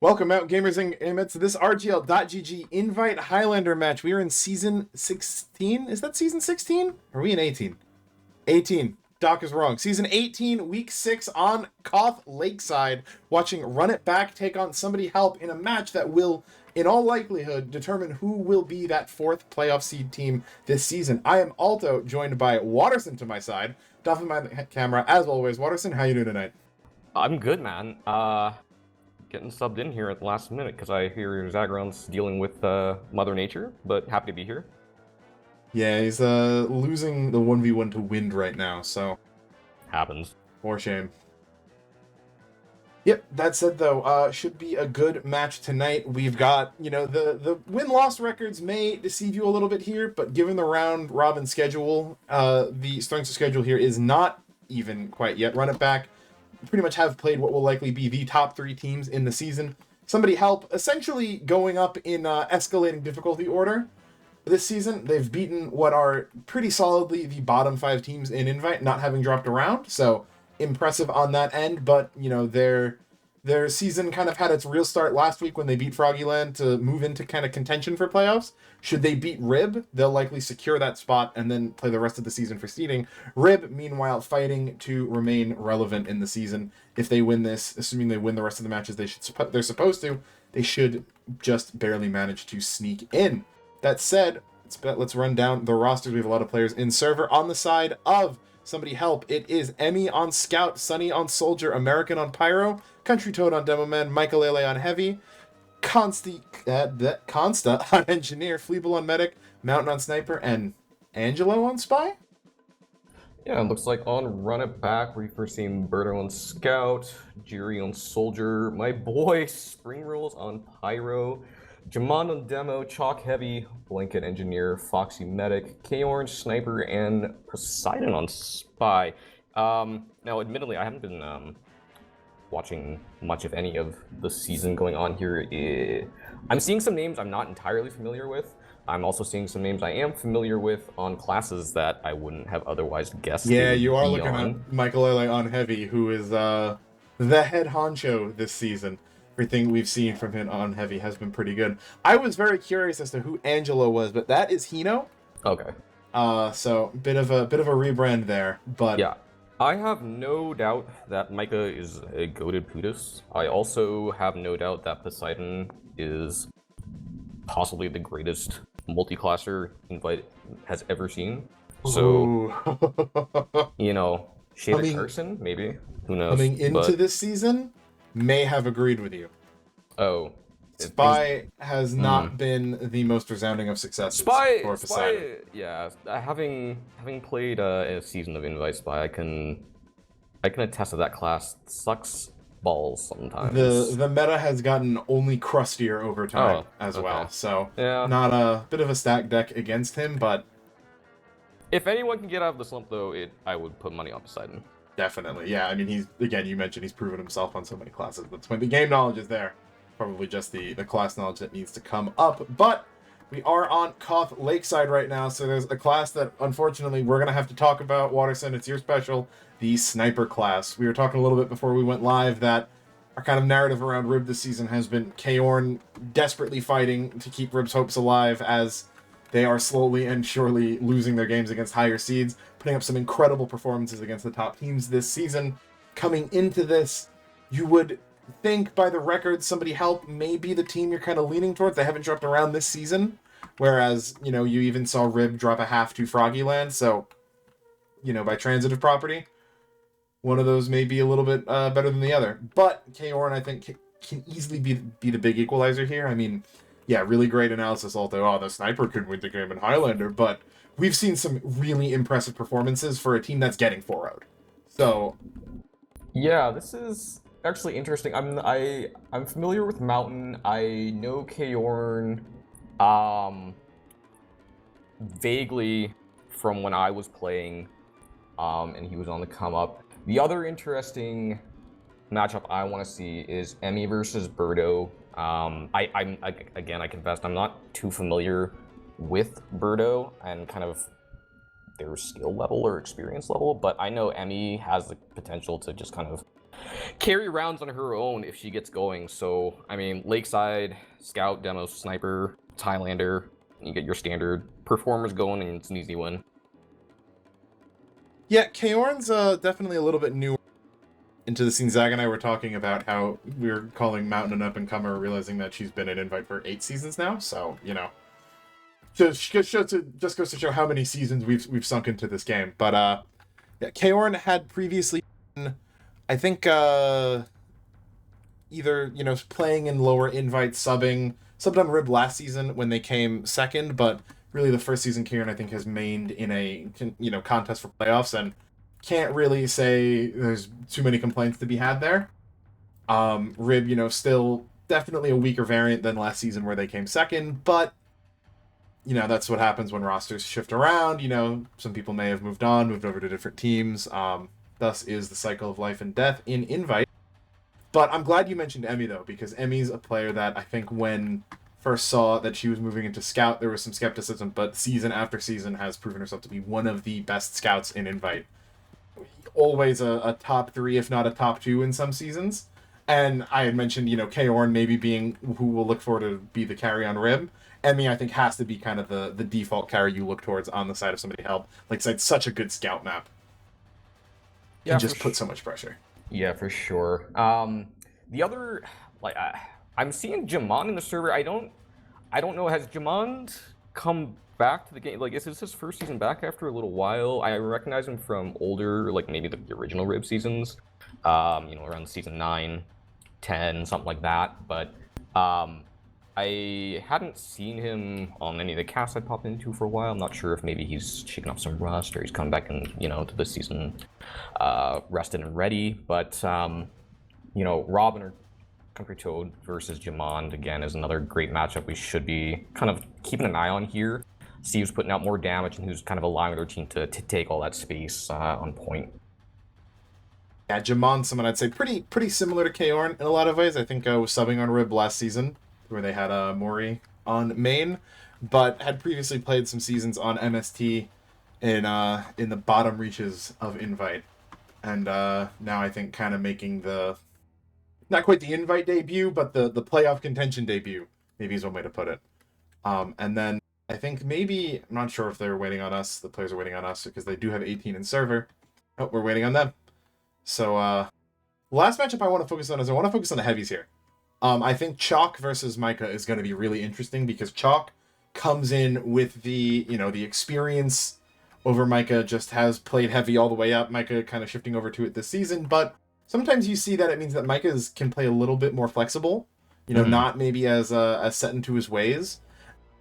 Welcome out, gamers and gamettes, to this RGL.GG Invite Highlander match. We are in Season 16? Is that Season 16? Are we in 18? 18. Doc is wrong. Season 18, Week 6 on Koth Lakeside. Watching Run It Back take on Somebody Help in a match that will, in all likelihood, determine who will be that fourth playoff seed team this season. I am Alto, joined by Watterson to my side. Duffing my camera, as always. Watterson, how you doing tonight? I'm good, man. Getting subbed in here at the last minute because I hear Zagron's dealing with Mother Nature, but happy to be here. Yeah, he's losing the 1v1 to Wind right now, so... Happens. For shame. Yep, that said though, should be a good match tonight. We've got, the win-loss records may deceive you a little bit here, but given the round-robin schedule, the strength of schedule here is not even quite yet. Run It Back pretty much have played what will likely be the top three teams in the season. Somebody Help essentially going up in escalating difficulty order this season. They've beaten what are pretty solidly the bottom 5 teams in Invite, not having dropped around, so impressive on that end. But their season kind of had its real start last week when they beat Froggyland to move into kind of contention for playoffs. Should they beat Rib, they'll likely secure that spot and then play the rest of the season for seeding. Rib, meanwhile, fighting to remain relevant in the season. If they win this, assuming they win the rest of the matches they're supposed to, they should just barely manage to sneak in. That said, let's run down the rosters. We have a lot of players in server. On the side of Somebody Help, it is Emmy on Scout, Sunny on Soldier, American on Pyro, Country Toad on Demo Man, Michael Lele on Heavy, Consta on Engineer, Fleeble on Medic, Mountain on Sniper, and Angelo on Spy? Yeah, it looks like on Run It Back, we first seen Birdo on Scout, Jiri on Soldier, my boy Spring Rolls on Pyro, Jamon on Demo, Chalk Heavy, Blanket Engineer, Foxy Medic, K-Orange Sniper, and Poseidon on Spy. Now, admittedly, I haven't been watching much, if any, of the season going on here. I'm seeing some names I'm not entirely familiar with. I'm also seeing some names I am familiar with on classes that I wouldn't have otherwise guessed. Yeah, you are looking at Michael Lele on Heavy, who is the head honcho this season. Everything we've seen from him on Heavy has been pretty good. I was very curious as to who Angelo was, but that is Hino. Okay. So bit of a rebrand there, but yeah. I have no doubt that Micah is a goated Pootis. I also have no doubt that Poseidon is possibly the greatest multi-classer Invite has ever seen. So, shade of Carson, maybe. Who knows? Coming into this season, may have agreed with you. Oh. Spy has not been the most resounding of successes for Poseidon. Yeah, having played a season of Invite Spy, I can attest to that class sucks balls sometimes. The meta has gotten only crustier over time well, so yeah. Not a bit of a stack deck against him, but if anyone can get out of the slump, though, I would put money on Poseidon. Definitely, yeah. I mean, you mentioned he's proven himself on so many classes. That's when the game knowledge is there. Probably just the class knowledge that needs to come up. But we are on Koth Lakeside right now, so there's a class that, unfortunately, we're going to have to talk about. Watterson, it's your special, the Sniper class. We were talking a little bit before we went live that our kind of narrative around Rib this season has been K-Orn desperately fighting to keep Rib's hopes alive as they are slowly and surely losing their games against higher seeds, putting up some incredible performances against the top teams this season. Coming into this, you would think by the record Somebody Help may be the team you're kind of leaning towards. They haven't dropped around this season, whereas, you even saw Rib drop a half to Froggyland, so, by transitive property, one of those may be a little bit better than the other. But K-Orn, I think, can easily be the big equalizer here. I mean, yeah, really great analysis, although, the Sniper could win the game in Highlander, but we've seen some really impressive performances for a team that's getting 4-0'd. So, yeah, this is actually interesting. I'm familiar with Mountain. I know K-Orn vaguely from when I was playing, and he was on the come up. The other interesting matchup I want to see is Emmy versus Birdo. I confess I'm not too familiar with Birdo and kind of their skill level or experience level, but I know Emmy has the potential to just kind of carry rounds on her own if she gets going. So, I mean, Lakeside, Scout, Demo, Sniper, Thailander, you get your standard performers going, and it's an easy win. Yeah, Kaorn's definitely a little bit newer into the scene. Zag and I were talking about how we were calling Mountain an up-and-comer, realizing that she's been an invite for 8 seasons now, so, you know. Just goes to show how many seasons we've sunk into this game. But, yeah, Kaorn had previously been, I think, either, you know, playing in lower invites, subbed on Rib last season when they came second, but really the first season Kaorn, I think, has mained in a, you know, contest for playoffs, and can't really say there's too many complaints to be had there. Rib, you know, still definitely a weaker variant than last season where they came second, but, you know, that's what happens when rosters shift around. You know, some people may have moved over to different teams. Thus is the cycle of life and death in invite. But I'm glad you mentioned Emmy, though, because Emmy's a player that I think when first saw that she was moving into Scout, there was some skepticism, but season after season has proven herself to be one of the best Scouts in invite. Always a top 3, if not a top 2 in some seasons. And I had mentioned, you know, Kaorn maybe being who we'll look for to be the carry on Rib. Emmy, I think, has to be kind of the default carry you look towards on the side of somebody help. Like, it's such a good Scout map. Yeah, and just put so much pressure. Yeah, for sure. The other, like, I'm seeing Jamon in the server. I don't know. Has Jamon come back to the game? Like, is this his first season back after a little while? I recognize him from older, like maybe the original Rib seasons. You know, around season 9, 10, something like that. But I hadn't seen him on any of the casts I popped into for a while. I'm not sure if maybe he's shaking off some rust or he's come back and, you know, to this season rested and ready. But, you know, Robin or Country Toad versus Jamond, again, is another great matchup we should be kind of keeping an eye on here. See who's putting out more damage and who's kind of allowing their team to take all that space on point. Yeah, Jamond, someone I'd say pretty similar to Kaorn in a lot of ways. I think I was subbing on Rib last season, where they had Mori on main, but had previously played some seasons on MST in the bottom reaches of Invite. And now I think kind of making the, not quite the Invite debut, but the playoff contention debut, maybe is one way to put it. And then I think maybe, I'm not sure if they're waiting on us, the players are waiting on us, because they do have 18 in server. Oh, we're waiting on them. So, last matchup I want to focus on is I want to focus on the heavies here. I think Chalk versus Micah is going to be really interesting because Chalk comes in with the, you know, the experience over Micah, just has played heavy all the way up. Micah kind of shifting over to it this season, but sometimes you see that it means that Micah can play a little bit more flexible, you know, not maybe as set into his ways.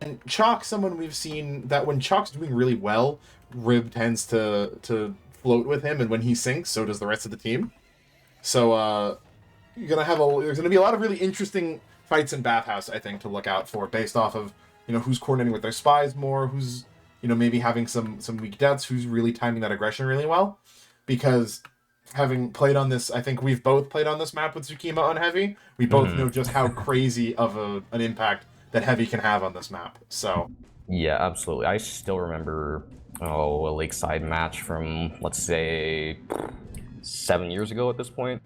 And Chalk, someone we've seen that when Chalk's doing really well, Rib tends to float with him, and when he sinks, so does the rest of the team. So, there's gonna be a lot of really interesting fights in Bathhouse, I think, to look out for, based off of, you know, who's coordinating with their spies more, who's, you know, maybe having some weak deaths, who's really timing that aggression really well. Because having played on this, I think we've both played on this map with Tsukima on Heavy, we both know just how crazy of an impact that Heavy can have on this map. So yeah, absolutely. I still remember a Lakeside match from, let's say, 7 years ago at this point.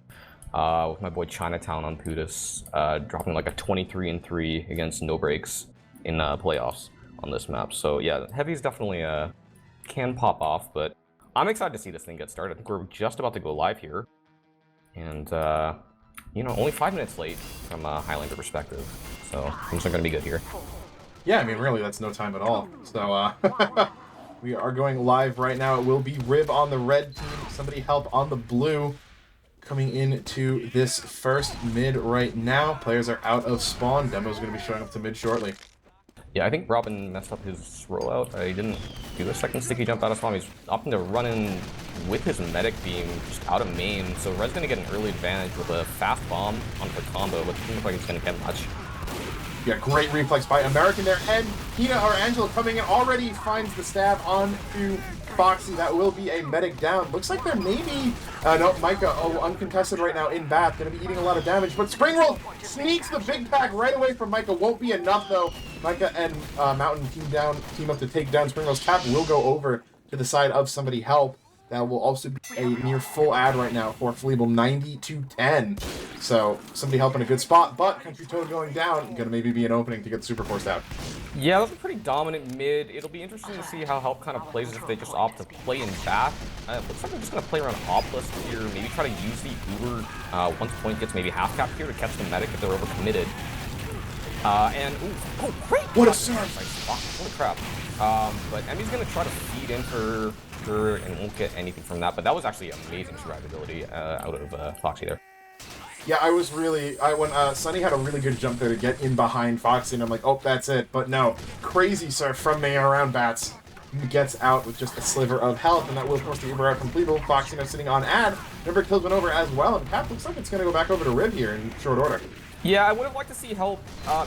With my boy Chinatown on Pudis, dropping like a 23-3 against No Breaks in playoffs on this map. So yeah, Heavy's definitely can pop off, but I'm excited to see this thing get started. I think we're just about to go live here, and you know, only 5 minutes late from a Highlander perspective, so things are going to be good here. yeah, I mean, really, that's no time at all. So we are going live right now. It will be Rib on the red team, somebody help on the blue. Coming into this first mid right now. Players are out of spawn. Demo's going to be showing up to mid shortly. Yeah, I think Robin messed up his rollout. I didn't do a second sticky jump out of spawn. He's opting to run in with his medic beam just out of main. So Red's going to get an early advantage with a fast bomb on the combo, but it doesn't look like he's going to get much. Yeah, great reflex by American there. And Hina or Angela coming in already finds the stab onto Foxy. That will be a medic down. Looks like there may be... no, Micah, uncontested right now in Bath. Going to be eating a lot of damage. But Spring Roll sneaks the big pack right away from Micah. Won't be enough, though. Micah and Mountain team up to take down Spring Roll's cap. Will go over to the side of somebody help. That will also be a near full ad right now for Fleeble, 90-10. So somebody helping a good spot, but Country Toad going down, gonna maybe be an opening to get the super forced out. Yeah, that's a pretty dominant mid. It'll be interesting to see how Help kind of plays if they just opt to play in back. Looks like they're just going to play around Oplist here, maybe try to use the Uber once point gets maybe half cap here to catch the medic if they're overcommitted. Oh, great! What a surge! Holy crap. But Emmy's going to try to feed in for her and won't get anything from that, but that was actually amazing survivability out of Foxy there. Yeah, when Sunny had a really good jump there to get in behind Foxy, and I'm like, oh, that's it. But no, crazy surf from me around Bats. He gets out with just a sliver of health, and that will force the Uber out from Fleeble. Foxy now sitting on ad. Number kills went over as well, and Cap looks like it's going to go back over to Rib here in short order. Yeah, I would have liked to see Help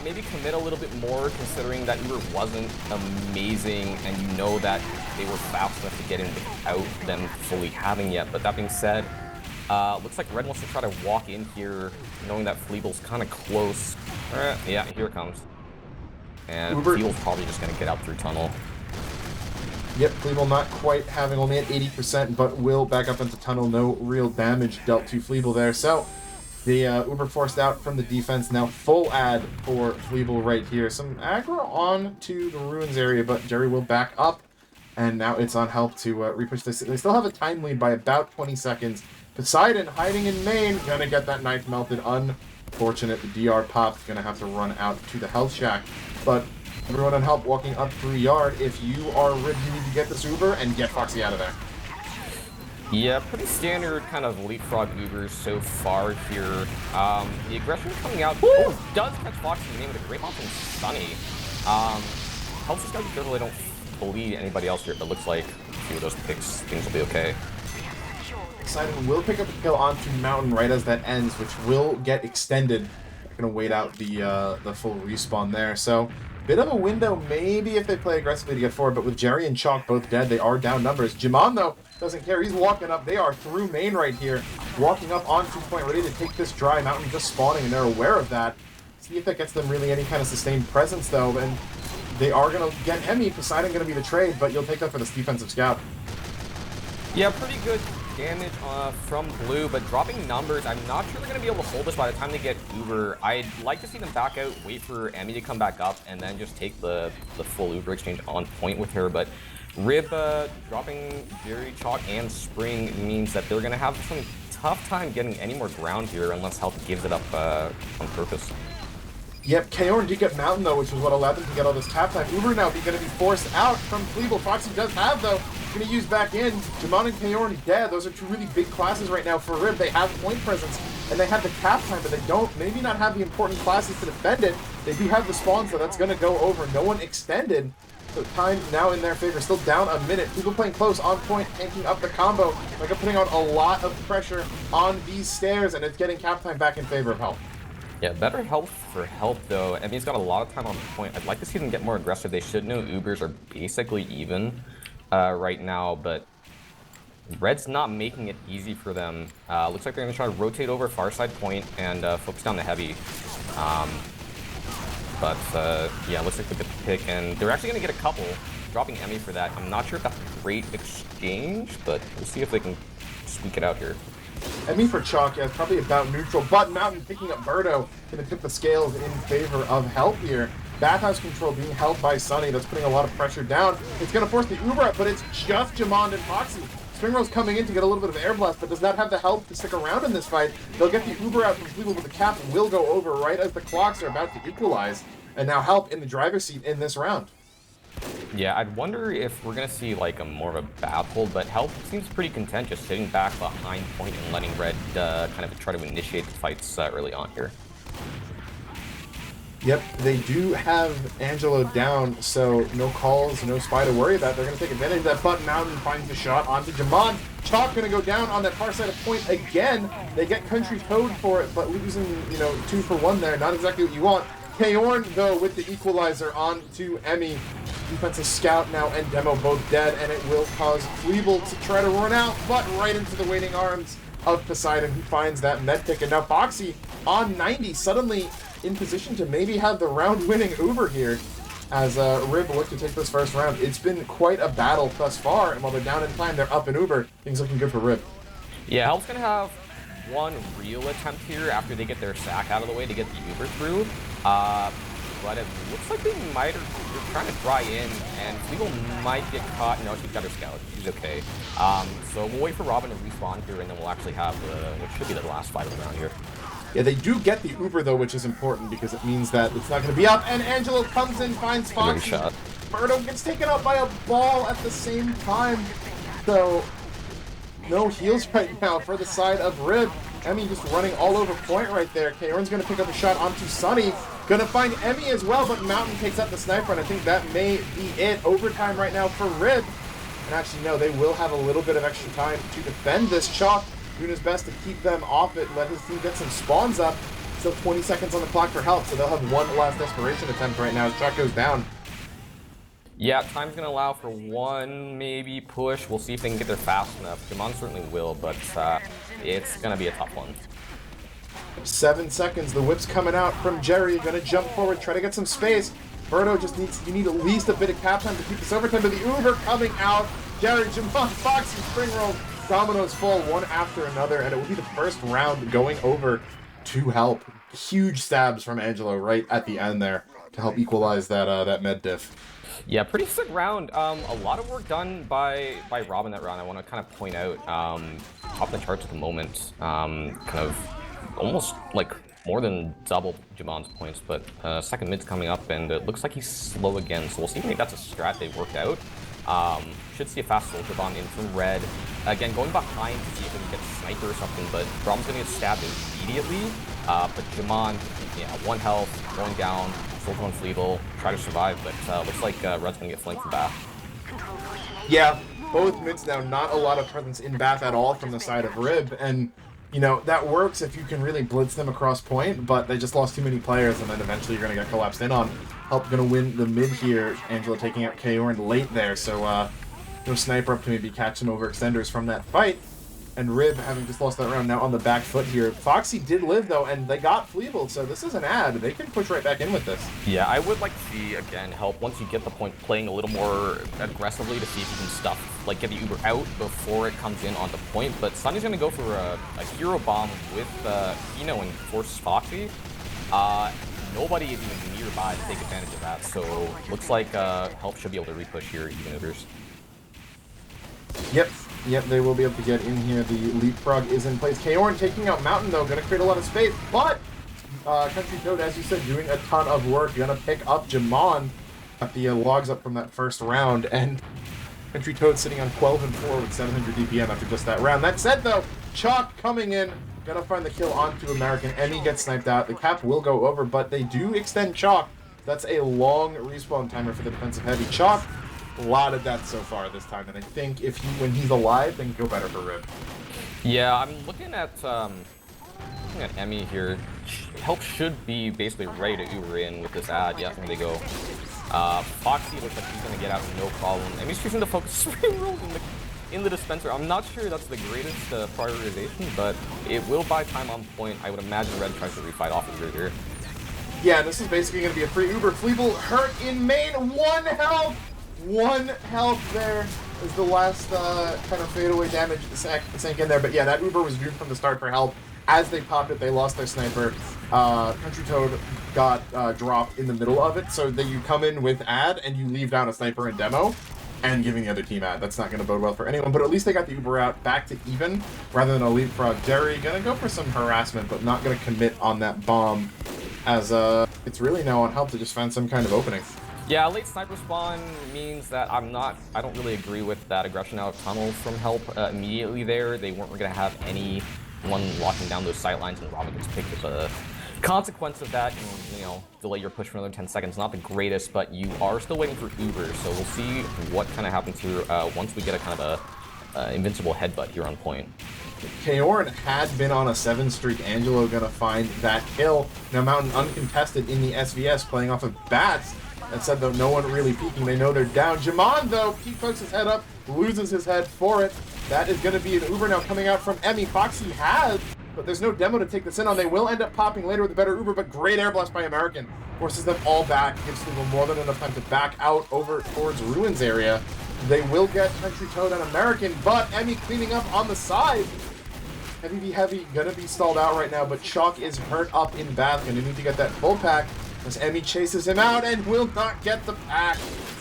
maybe commit a little bit more, considering that Uber wasn't amazing, and you know that they were fast enough to get in without them fully having yet. But that being said, looks like Red wants to try to walk in here, knowing that Fleeble's kind of close. Yeah, here it comes. And Fleeble's probably just going to get out through tunnel. Yep, Fleeble not quite having, only at 80%, but will back up into tunnel. No real damage dealt to Fleeble there. So the Uber forced out from the defense. Now full ad for Fleeble right here. Some aggro on to the Ruins area, but Jerry will back up. And now it's on Help to repush this. They still have a time lead by about 20 seconds. Poseidon hiding in main, gonna get that knife melted. Unfortunate, the DR popped, gonna have to run out to the health shack. But everyone on Help walking up through yard. If you are Rib, you need to get this Uber and get Foxy out of there. Yeah, pretty standard kind of leapfrog Ubers so far here. The aggression coming out does catch Foxy in the name of the great bomb from Sunny. Help's just gotta be careful they don't bleed anybody else here, but looks like a few of those picks, things will be okay. Poseidon will pick up a kill onto Mountain right as that ends, which will get extended. They're going to wait out the full respawn there. So, bit of a window maybe if they play aggressively to get forward, but with Jerry and Chalk both dead, they are down numbers. Jimon, though, doesn't care. He's walking up. They are through main right here, walking up on 2 point, ready to take this dry. Mountain just spawning, and they're aware of that. See if that gets them really any kind of sustained presence, though, and they are going to get Emmy. Poseidon going to be the trade, but you'll take that for this defensive scout. Yeah, pretty good damage from Blue, but dropping numbers, I'm not sure they're going to be able to hold this by the time they get Uber. I'd like to see them back out, wait for Emmy to come back up, and then just take the full Uber exchange on point with her. But Rib dropping Jerry, Chalk, and Spring means that they're going to have some tough time getting any more ground here unless Health gives it up on purpose. Yep, KO did get Mountain, though, which is what allowed them to get all this tap time. Uber now going to be forced out from Fleeble. Foxy does have, though. Going to use back in. Jamon and KO dead. Those are two really big classes right now for Rib. They have point presence, and they have the tap time, but they don't maybe not have the important classes to defend it. They do have the spawns, so that's going to go over. No one extended. So time now in their favor. Still down a minute. People playing close, on point, tanking up the combo. Like putting on a lot of pressure on these stairs, and it's getting cap time back in favor of Help. Yeah, better health for Help, though. I mean, he's got a lot of time on point. I'd like to see them get more aggressive. They should know Ubers are basically even right now, but Red's not making it easy for them. Looks like they're going to try to rotate over far side point and focus down the heavy. Yeah, looks like they get the pick, and they're actually going to get a couple, dropping Emmy for that. I'm not sure if that's a great exchange, but we'll see if they can squeak it out here. Emmy for Chalk, yeah, it's probably about neutral, but Mountain picking up Birdo, going to tip the scales in favor of Help here. Bathhouse control being held by Sunny, that's putting a lot of pressure down. It's going to force the Uber up, but it's just Jamond and Foxy. Springrose coming in to get a little bit of air blast, but does not have the help to stick around in this fight. They'll get the Uber out from Fleeble, but the cap will go over right as the clocks are about to equalize. And now Help in the driver's seat in this round. Yeah, I'd wonder if we're going to see like a more of a bad hold, but Help seems pretty content just sitting back behind point and letting Red kind of try to initiate the fights early on here. Yep, they do have Angelo down, so no calls, no spy to worry about. They're going to take advantage of that, but Mountain finds the shot onto Jamon. Chalk going to go down on that far side of point again. They get Country Toad for it, but losing, 2 for 1 there. Not exactly what you want. Kaorn, though, with the equalizer on to Emmy. Defensive Scout now and Demo both dead, and it will cause Fleeble to try to run out, but right into the waiting arms of Poseidon, who finds that med pick. And now Foxy on 90, suddenly in position to maybe have the round-winning Uber here. as Rib look to take this first round. It's been quite a battle thus far, and while they're down in time, they're up in Uber. Things looking good for Rib. Yeah, Help's gonna have one real attempt here after they get their sack out of the way to get the Uber through. But it looks like they might they're trying to dry in, and Fleegle might get caught. No, she's got her scout. She's okay. So we'll wait for Robin to respawn here, and then we'll actually have what should be the last fight of the round here. Yeah, they do get the Uber, though, which is important because it means that it's not going to be up. And Angelo comes in, finds Foxy. Birdo gets taken out by a ball at the same time. So, no heals right now for the side of Rib. Emmy just running all over point right there. Kaorn's going to pick up a shot onto Sunny. Going to find Emmy as well, but Mountain takes out the sniper, and I think that may be it. Overtime right now for Rib. And actually, no, they will have a little bit of extra time to defend this. Chalk doing his best to keep them off it, let his team get some spawns up. Still 20 seconds on the clock for help, so they'll have one last desperation attempt right now as Chalk goes down. Yeah, time's gonna allow for one maybe push. We'll see if they can get there fast enough. Jamon certainly will, but it's gonna be a tough one. 7 seconds, the whip's coming out from Jerry, gonna jump forward, try to get some space. Birdo just needs, you need at least a bit of cap time to keep this overtime, but the Uber coming out. Jerry, Jamon, Foxy, Spring Roll, dominoes fall one after another, and it will be the first round going over to help. Huge stabs from Angelo right at the end there to help equalize that med diff. Yeah, pretty sick round. A lot of work done by Robin that round. I want to kind of point out top of the charts at the moment. Kind of almost like more than double Jamon's points, but second mid's coming up, and it looks like he's slow again. So we'll see if that's a strat they worked out. Should see a fast soldier bomb in from red. Again, going behind to see if we can get a sniper or something, but Robin's gonna get stabbed immediately. But Jamon, yeah, 1 health, going down, soldier on Fleegle, try to survive, but looks like Red's gonna get flanked from Bath. Yeah, both mids now, not a lot of presence in Bath at all from the side of Rib, and you know, that works if you can really blitz them across point, but they just lost too many players, and then eventually you're gonna get collapsed in on. Help gonna win the mid here. Angelo taking out Kaorn late there, so no sniper up to maybe catch some overextenders from that fight. And Rib, having just lost that round, now on the back foot here. Foxy did live, though, and they got Fleeble, so this is an ad. They can push right back in with this. Yeah, I would like to see, again, Help, once you get the point, playing a little more aggressively to see if you can stuff, like, get the Uber out before it comes in on the point. But Sunny's going to go for a hero bomb with Hino and force Foxy. Nobody is even nearby to take advantage of that, so looks like Help should be able to repush here, even Ubers. Yep, they will be able to get in here. The leapfrog is in place. Kaorn taking out Mountain, though, going to create a lot of space, but Country Toad, as you said, doing a ton of work. Going to pick up Jamon at the logs up from that first round, and Country Toad sitting on 12 and 4 with 700 DPM after just that round. That said, though, Chalk coming in, gonna find the kill onto American. Emmy gets sniped out. The cap will go over, but they do extend Chalk. That's a long respawn timer for the defensive heavy. Chalk, a lot of death so far this time, and I think if when he's alive, then go better for Rib. Yeah, I'm looking at Emmy here. Help should be basically ready to Uber in with this ad. Yeah, there they go. Foxy looks like he's gonna get out no problem. Emmy's choosing to focus spring rolls in the dispenser. I'm not sure that's the greatest prioritization, but it will buy time on point. I would imagine Red tries to refight off of here. Yeah, this is basically going to be a free Uber. Fleeble hurt in main. 1 health! 1 health there is the last kind of fadeaway damage sank in there. But yeah, that Uber was doomed from the start for help. As they popped it, they lost their sniper. Country Toad got dropped in the middle of it, so that you come in with ad and you leave down a sniper in demo and giving the other team ad. That's not going to bode well for anyone, but at least they got the Uber out back to even rather than a leapfrog. Jerry going to go for some harassment, but not going to commit on that bomb, as it's really now on help to just find some kind of opening. Yeah, late sniper spawn means that I don't really agree with that aggression out of tunnel from help immediately there. They weren't going to have anyone locking down those sight lines, and Robin gets picked with a consequence of that, and, you know, delay your push for another 10 seconds. Not the greatest, but you are still waiting for Uber, so we'll see what kind of happens here once we get a kind of a invincible headbutt here on point. Kaorn had been on a 7 streak. Angelo gonna find that kill. Now Mountain uncontested in the SVS, playing off of bats. That said, though, no one really peeking. They know they're down. Jamon, though, he pokes his head up, loses his head for it. That is going to be an Uber now coming out from Emmy. Foxy has, but there's no demo to take this in on. They will end up popping later with a better Uber, but great air blast by American. forces them all back, gives them more than enough time to back out over towards Ruins area. They will get Country Toad and American, but Emmy cleaning up on the side. Heavy v Heavy gonna be stalled out right now, but Chalk is hurt up in bath. Gonna need to get that full pack as Emmy chases him out and will not get the pack.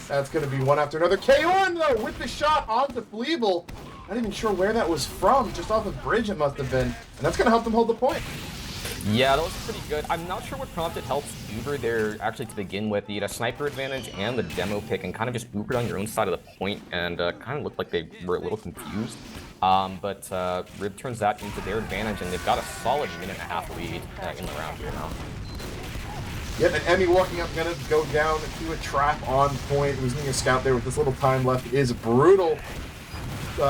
That's gonna be one after another. K-On though with the shot onto Fleeble. Not even sure where that was from, just off the bridge it must have been. And that's gonna help them hold the point. Yeah, that was pretty good. I'm not sure what prompted helps Uber there actually to begin with. You had a sniper advantage and the demo pick and kind of just Ubered on your own side of the point and kind of looked like they were a little confused. But Rib turns that into their advantage and they've got a solid minute-and-a-half lead in the round here now. Yep, and Emmy walking up, gonna go down to a trap on point. Losing a scout there with this little time left is brutal.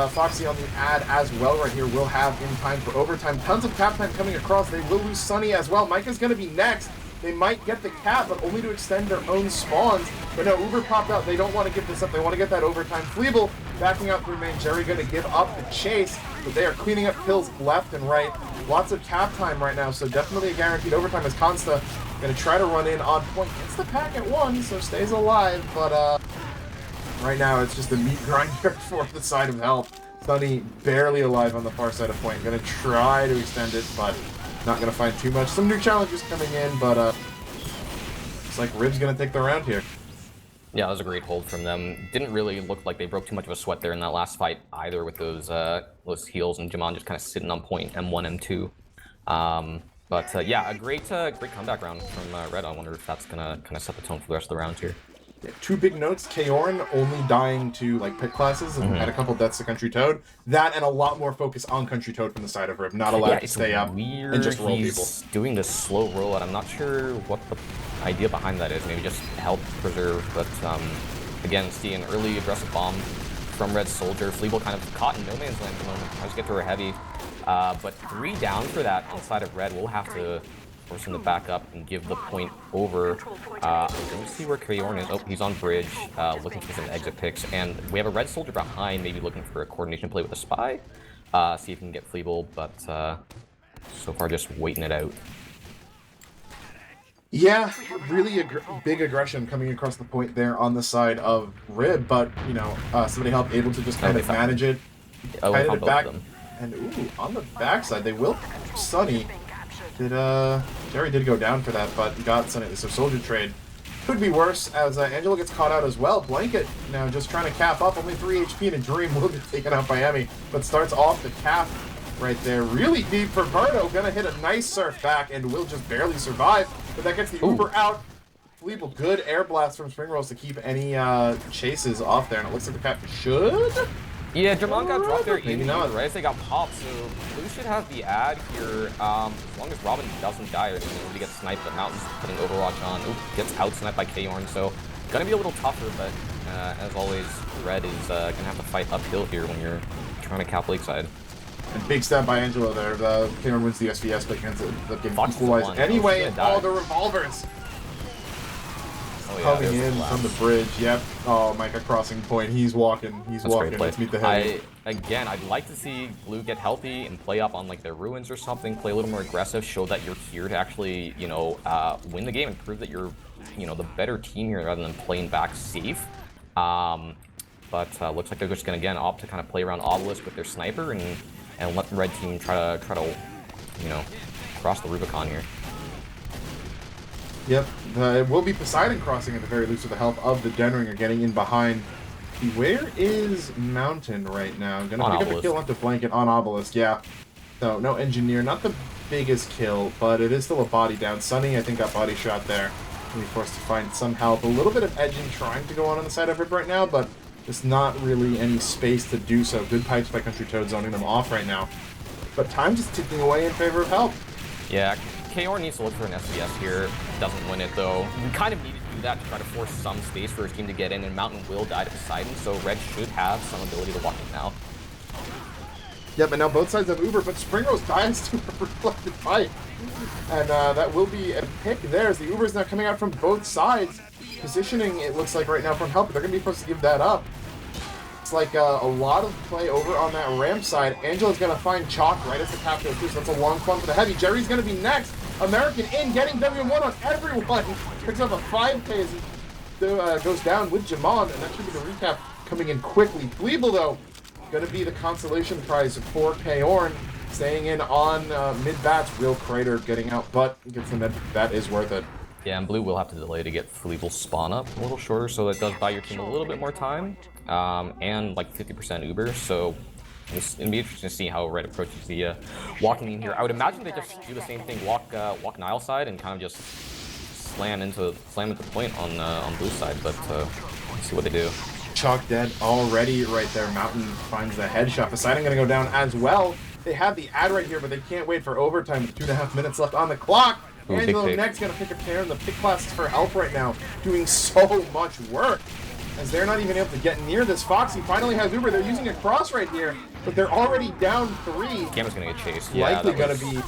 Foxy on the ad as well right here will have in time for overtime. Tons of cap time coming across. They will lose Sunny as well. Micah's going to be next. They might get the cap, but only to extend their own spawns. But no, Uber popped out. They don't want to give this up. They want to get that overtime. Fleeble backing out through main. Jerry going to give up the chase, but they are cleaning up kills left and right. Lots of cap time right now, so definitely a guaranteed overtime as Consta going to try to run in on point. Gets the pack at 1, so stays alive, but right now, it's just a meat grinder for the side of health. Sunny barely alive on the far side of point. Gonna try to extend it, but not gonna find too much. Some new challenges coming in, but looks like Rib's gonna take the round here. Yeah, that was a great hold from them. Didn't really look like they broke too much of a sweat there in that last fight either with those heals and Jamon just kind of sitting on point M1, M2. Yeah, a great comeback round from Red. I wonder if that's gonna kind of set the tone for the rest of the round here. Yeah, 2 big notes. Kaorn only dying to like pit classes and had a couple deaths to Country Toad. That and a lot more focus on Country Toad from the side of Rib. Not allowed to stay up and just roll people. He's doing this slow rollout. I'm not sure what the idea behind that is. Maybe just help preserve. But again, see an early aggressive bomb from Red Soldier. Fleeble kind of caught in no man's land at the moment. Tries to get to her heavy. But 3 down for that on the side of Red. We'll have to force him to back up and give the point over. I don't see where Kaorn is. Oh, he's on bridge, looking for some exit picks. And we have a Red Soldier behind, maybe looking for a coordination play with a spy. See if he can get Fleeble, but so far just waiting it out. Yeah, really big aggression coming across the point there on the side of Rib, but, you know, somebody helped able to just kind of manage it. Kind of back. And, ooh, on the backside, they will Sunny. Jerry did go down for that, but got Sunny. So Soldier trade could be worse as Angelo gets caught out as well. Blanket now just trying to cap up. Only 3 HP and a Dream will get taken out by Emmy, but starts off the cap right there. Really deep for Verdo. Gonna hit a nice surf back and will just barely survive, but that gets the Uber out. Fleeble, good air blast from Spring Rolls to keep any chases off there, and it looks like the cap should. Yeah, Jamon got dropped there maybe even not. right as they got popped, so Blue should have the ad here. As long as Robin doesn't die or he gets sniped, but Mountain's putting Overwatch on. Ooh, gets out sniped by Kaorn, so gonna be a little tougher, but as always, Red is gonna have to fight uphill here when you're trying to cap Lakeside. And big stab by Angelo there. Kaorn wins the SVS, but ends up getting Fox equalized anyway, and all the revolvers coming in from the bridge. Yep. Oh, Micah crossing point. He's walking. He's walking. Let's meet the heavy. Again, I'd like to see Blue get healthy and play up on like their ruins or something. Play a little more aggressive. Show that you're here to actually, you know, win the game and prove that you're, you know, the better team here rather than playing back safe. But looks like they're just gonna again opt to kind of play around Obelisk with their sniper and let the red team try to, you know, cross the Rubicon here. Yep, it will be Poseidon crossing at the very least with the help of the Denringer getting in behind. Where is Mountain right now? Gonna pick up a kill onto Blanket on Obelisk, yeah. So, no Engineer, not the biggest kill, but it is still a body down. Sunny, I think, got body shot there. Gonna be forced to find some help. A little bit of edging trying to go on the side of Rip right now, but just not really any space to do so. Good pipes by Country Toad zoning them off right now. But time just ticking away in favor of help. Yeah, KR needs to look for an SVS here. Doesn't win it though. We kind of need to do that to try to force some space for his team to get in, and Mountain will die to Poseidon, so Red should have some ability to walk in now. Yeah, but now both sides have Uber, but Spring Rose dies to a reflected fight. And that will be a pick there as the Uber is now coming out from both sides. Positioning, it looks like right now from help, but they're going to be forced to give that up. It's like a lot of play over on that ramp side. Angela's going to find Chalk right as the cap goes through, so that's a long fun for the heavy. Jerry's going to be next. American in, getting WM1 on everyone. Picks up a 5K as he goes down with Jamon, and that should be the recap coming in quickly. Bleeble, though, going to be the consolation prize for Kaorn, staying in on mid-batch. Real Crater getting out, but gets the med. That is worth it. Yeah, and Blue will have to delay to get Fleeble's spawn up a little shorter, so that does buy your team a little bit more time, and like 50% Uber, so it'll be interesting to see how Red approaches the walking in here. I would imagine they just do the same thing, walk Nile side, and kind of just slam into the point on Blue side, but let's see what they do. Chalk dead already right there. Mountain finds the headshot. Poseidon going to go down as well. They have the ad right here, but they can't wait for overtime with 2.5 minutes left on the clock. Ooh, Angelo next going to pick a pair, and the pick classes for help right now, doing so much work, as they're not even able to get near this. Foxy finally has Uber. They're using a cross right here, but they're already down 3. Gamma's going to get chased. Likely going to be...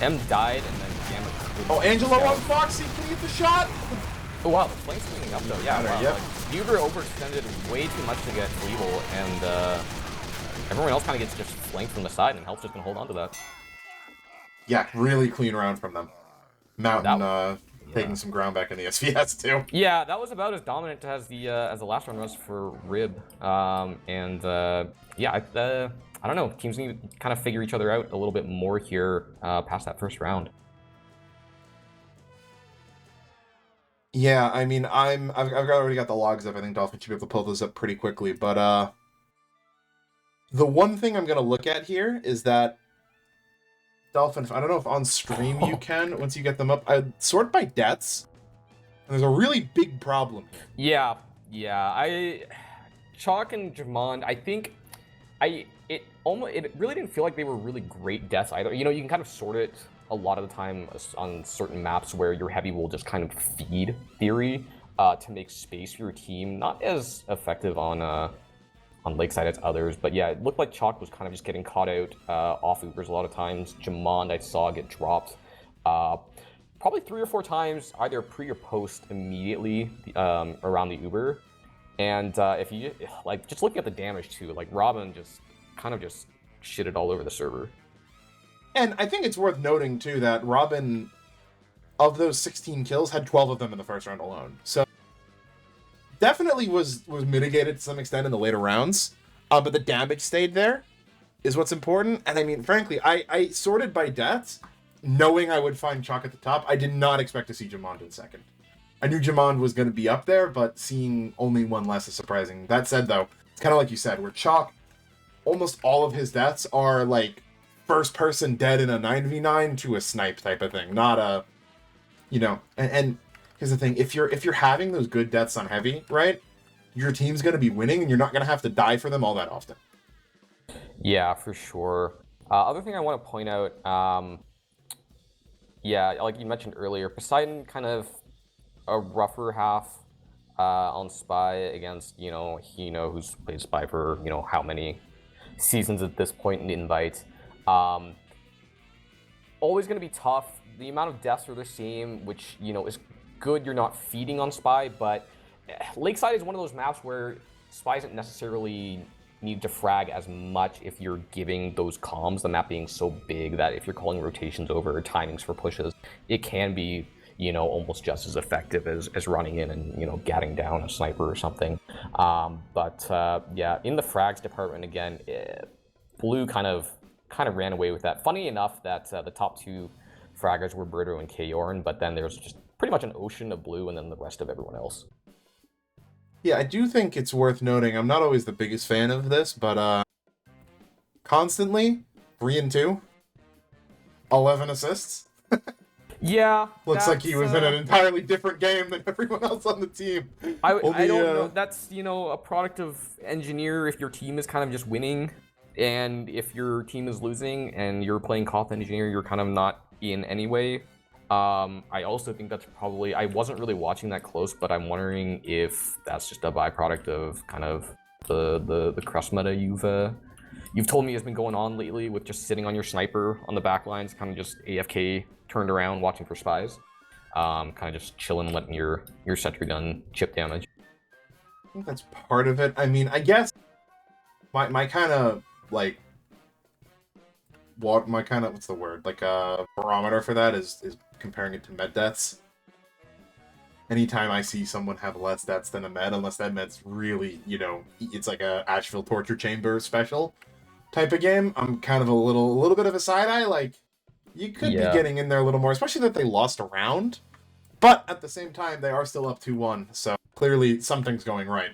M died, and then Gamma... Oh, Angelo on Foxy. Can he get the shot? Oh, wow, the flank's cleaning up, though. Yeah, wow. Yep. Like, Uber overextended way too much to get Fleeble, and everyone else kind of gets just flanked from the side, and Health's just going to hold on to that. Yeah, really clean round from them. Mountain taking some ground back in the SVS too. Yeah, that was about as dominant as the last round was for Rib. Yeah, I don't know. Teams need to kind of figure each other out a little bit more here past that first round. Yeah, I mean, I've already got the logs up. I think Dolphin should be able to pull those up pretty quickly. But the one thing I'm gonna look at here is that Dolphin, I don't know if on stream you can, once you get them up, I'd sort by deaths. And there's a really big problem here. Yeah. Chalk and Jamond, I think it really didn't feel like they were really great deaths either. You know, you can kind of sort it a lot of the time on certain maps where your heavy will just kind of feed theory to make space for your team. Not as effective on Lakeside as others, but yeah, it looked like Chalk was kind of just getting caught out off Ubers a lot of times. Jamond I saw get dropped probably 3 or 4 times, either pre or post immediately around the Uber. And if you like, just looking at the damage too, like Robin just kind of just shitted all over the server. And I think it's worth noting too that Robin, of those 16 kills, had 12 of them in the first round alone. So definitely was mitigated to some extent in the later rounds, but the damage stayed there is what's important. And I mean, frankly, I sorted by deaths, knowing I would find Chalk at the top. I did not expect to see Jamond in second. I knew Jamond was going to be up there, but seeing only one less is surprising. That said, though, it's kind of like you said, where Chalk, almost all of his deaths are like first person dead in a 9v9 to a snipe type of thing, not a, you know, and here's the thing, if you're having those good deaths on heavy, right, your team's going to be winning and you're not going to have to die for them all that often. Yeah, for sure. Other thing I want to point out, yeah, like you mentioned earlier, Poseidon kind of a rougher half on Spy against, you know, Hino, who's played Spy for, you know, how many seasons at this point in Invite. Always going to be tough. The amount of deaths are the same, which, you know, is good. You're not feeding on Spy, but Lakeside is one of those maps where Spy isn't necessarily need to frag as much if you're giving those comms, the map being so big that if you're calling rotations over or timings for pushes, it can be, you know, almost just as effective as running in and, you know, gatting down a sniper or something. Yeah, in the frags department again, Blue kind of ran away with that. Funny enough that the top 2 fraggers were Birdo and Kaorn, but then there's just pretty much an ocean of Blue and then the rest of everyone else. Yeah, I do think it's worth noting, I'm not always the biggest fan of this, but constantly 3 and 2, 11 assists. Yeah, looks like he was in an entirely different game than everyone else on the team. I don't know. That's, you know, a product of Engineer. If your team is kind of just winning, and if your team is losing and you're playing Koth Engineer, you're kind of not in anyway. I also think that's probably, I wasn't really watching that close, but I'm wondering if that's just a byproduct of kind of the crust meta you've told me has been going on lately with just sitting on your sniper on the back lines, kind of just AFK turned around watching for spies, kind of just chilling, letting your sentry gun chip damage. I think that's part of it. I mean, I guess my kind of like what's the word? Like a barometer for that is comparing it to med deaths. Anytime I see someone have less deaths than a med, unless that med's really, it's like a Asheville torture chamber special type of game, I'm kind of a little bit of a side eye. Like, you could be getting in there a little more, especially that they lost a round. But at the same time, they are still up 2-1, so clearly something's going right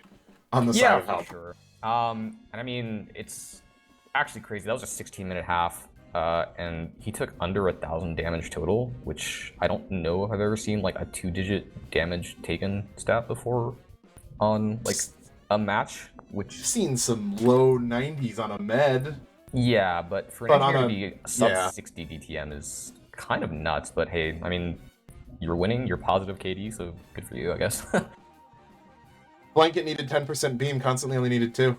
on the side of health. Yeah, for sure. And I mean, it's actually crazy. That was a 16-minute half, and he took under 1,000 damage total, which I don't know if I've ever seen like a 2-digit damage taken stat before on like a match. Which I've seen some low 90s on a med. Yeah, but for an engineer to be sub 60 DTM is kind of nuts. But hey, I mean, you're winning, you're positive KD, so good for you, I guess. Blanket needed 10% beam, constantly only needed 2. Look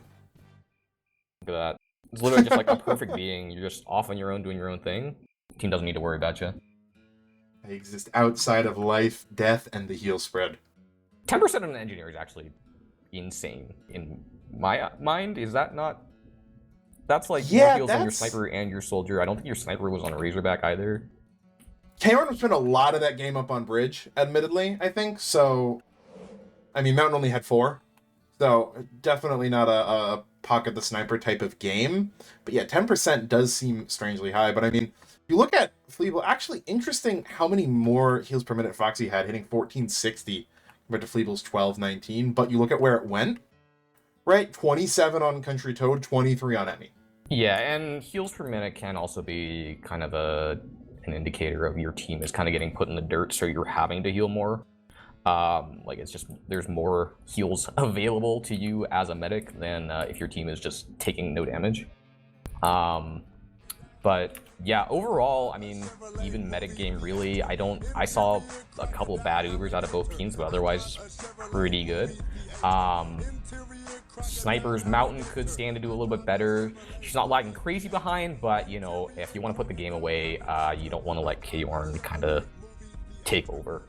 at that. It's literally just like a perfect being. You're just off on your own, doing your own thing. Team doesn't need to worry about you. They exist outside of life, death, and the heal spread. 10% of an engineer is actually insane in my mind. Is that not? That's like more heals on your sniper and your soldier. I don't think your sniper was on a Razorback either. Cameron spent a lot of that game up on bridge, admittedly, I think. So, I mean, Mountain only had 4. So, definitely not a pocket the sniper type of game. But yeah, 10% does seem strangely high. But I mean, if you look at Fleeble, actually interesting how many more heals per minute Foxy had, hitting 1460 compared to Fleeble's 1219. But you look at where it went, right? 27 on Country Toad, 23 on Emmy. Yeah, and heals per minute can also be kind of an indicator of your team is kind of getting put in the dirt, so you're having to heal more. Like, it's just, there's more heals available to you as a medic than if your team is just taking no damage. But yeah, overall, I mean, even medic game, really, I saw a couple bad Ubers out of both teams, but otherwise pretty good. Sniper's Mountain could stand to do a little bit better. She's not lagging crazy behind, but, you know, if you want to put the game away, you don't want to let K-Orn kind of take over.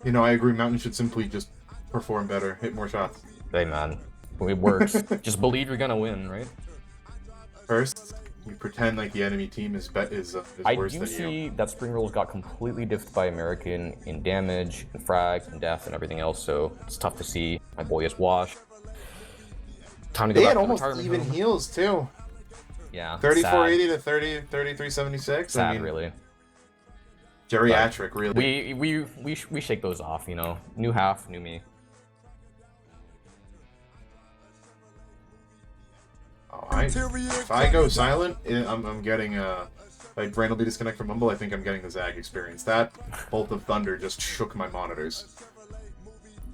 You know, I agree. Mountain should simply just perform better, hit more shots. Hey, man. It works. Just believe you're going to win, right? First, you pretend like the enemy team is worse than you. I do see that Spring Rolls got completely diffed by American in damage, and frag, and death, and everything else, so it's tough to see. My boy is washed. Time to go they back had to almost even home. heals, too. Yeah. 3480 to 3376. Sad, I mean, really. Geriatric, really. We shake those off, you know. New half, new me. If I go silent, I'm getting like Brain will be disconnect from Mumble. I think I'm getting the Zag experience. That bolt of thunder just shook my monitors.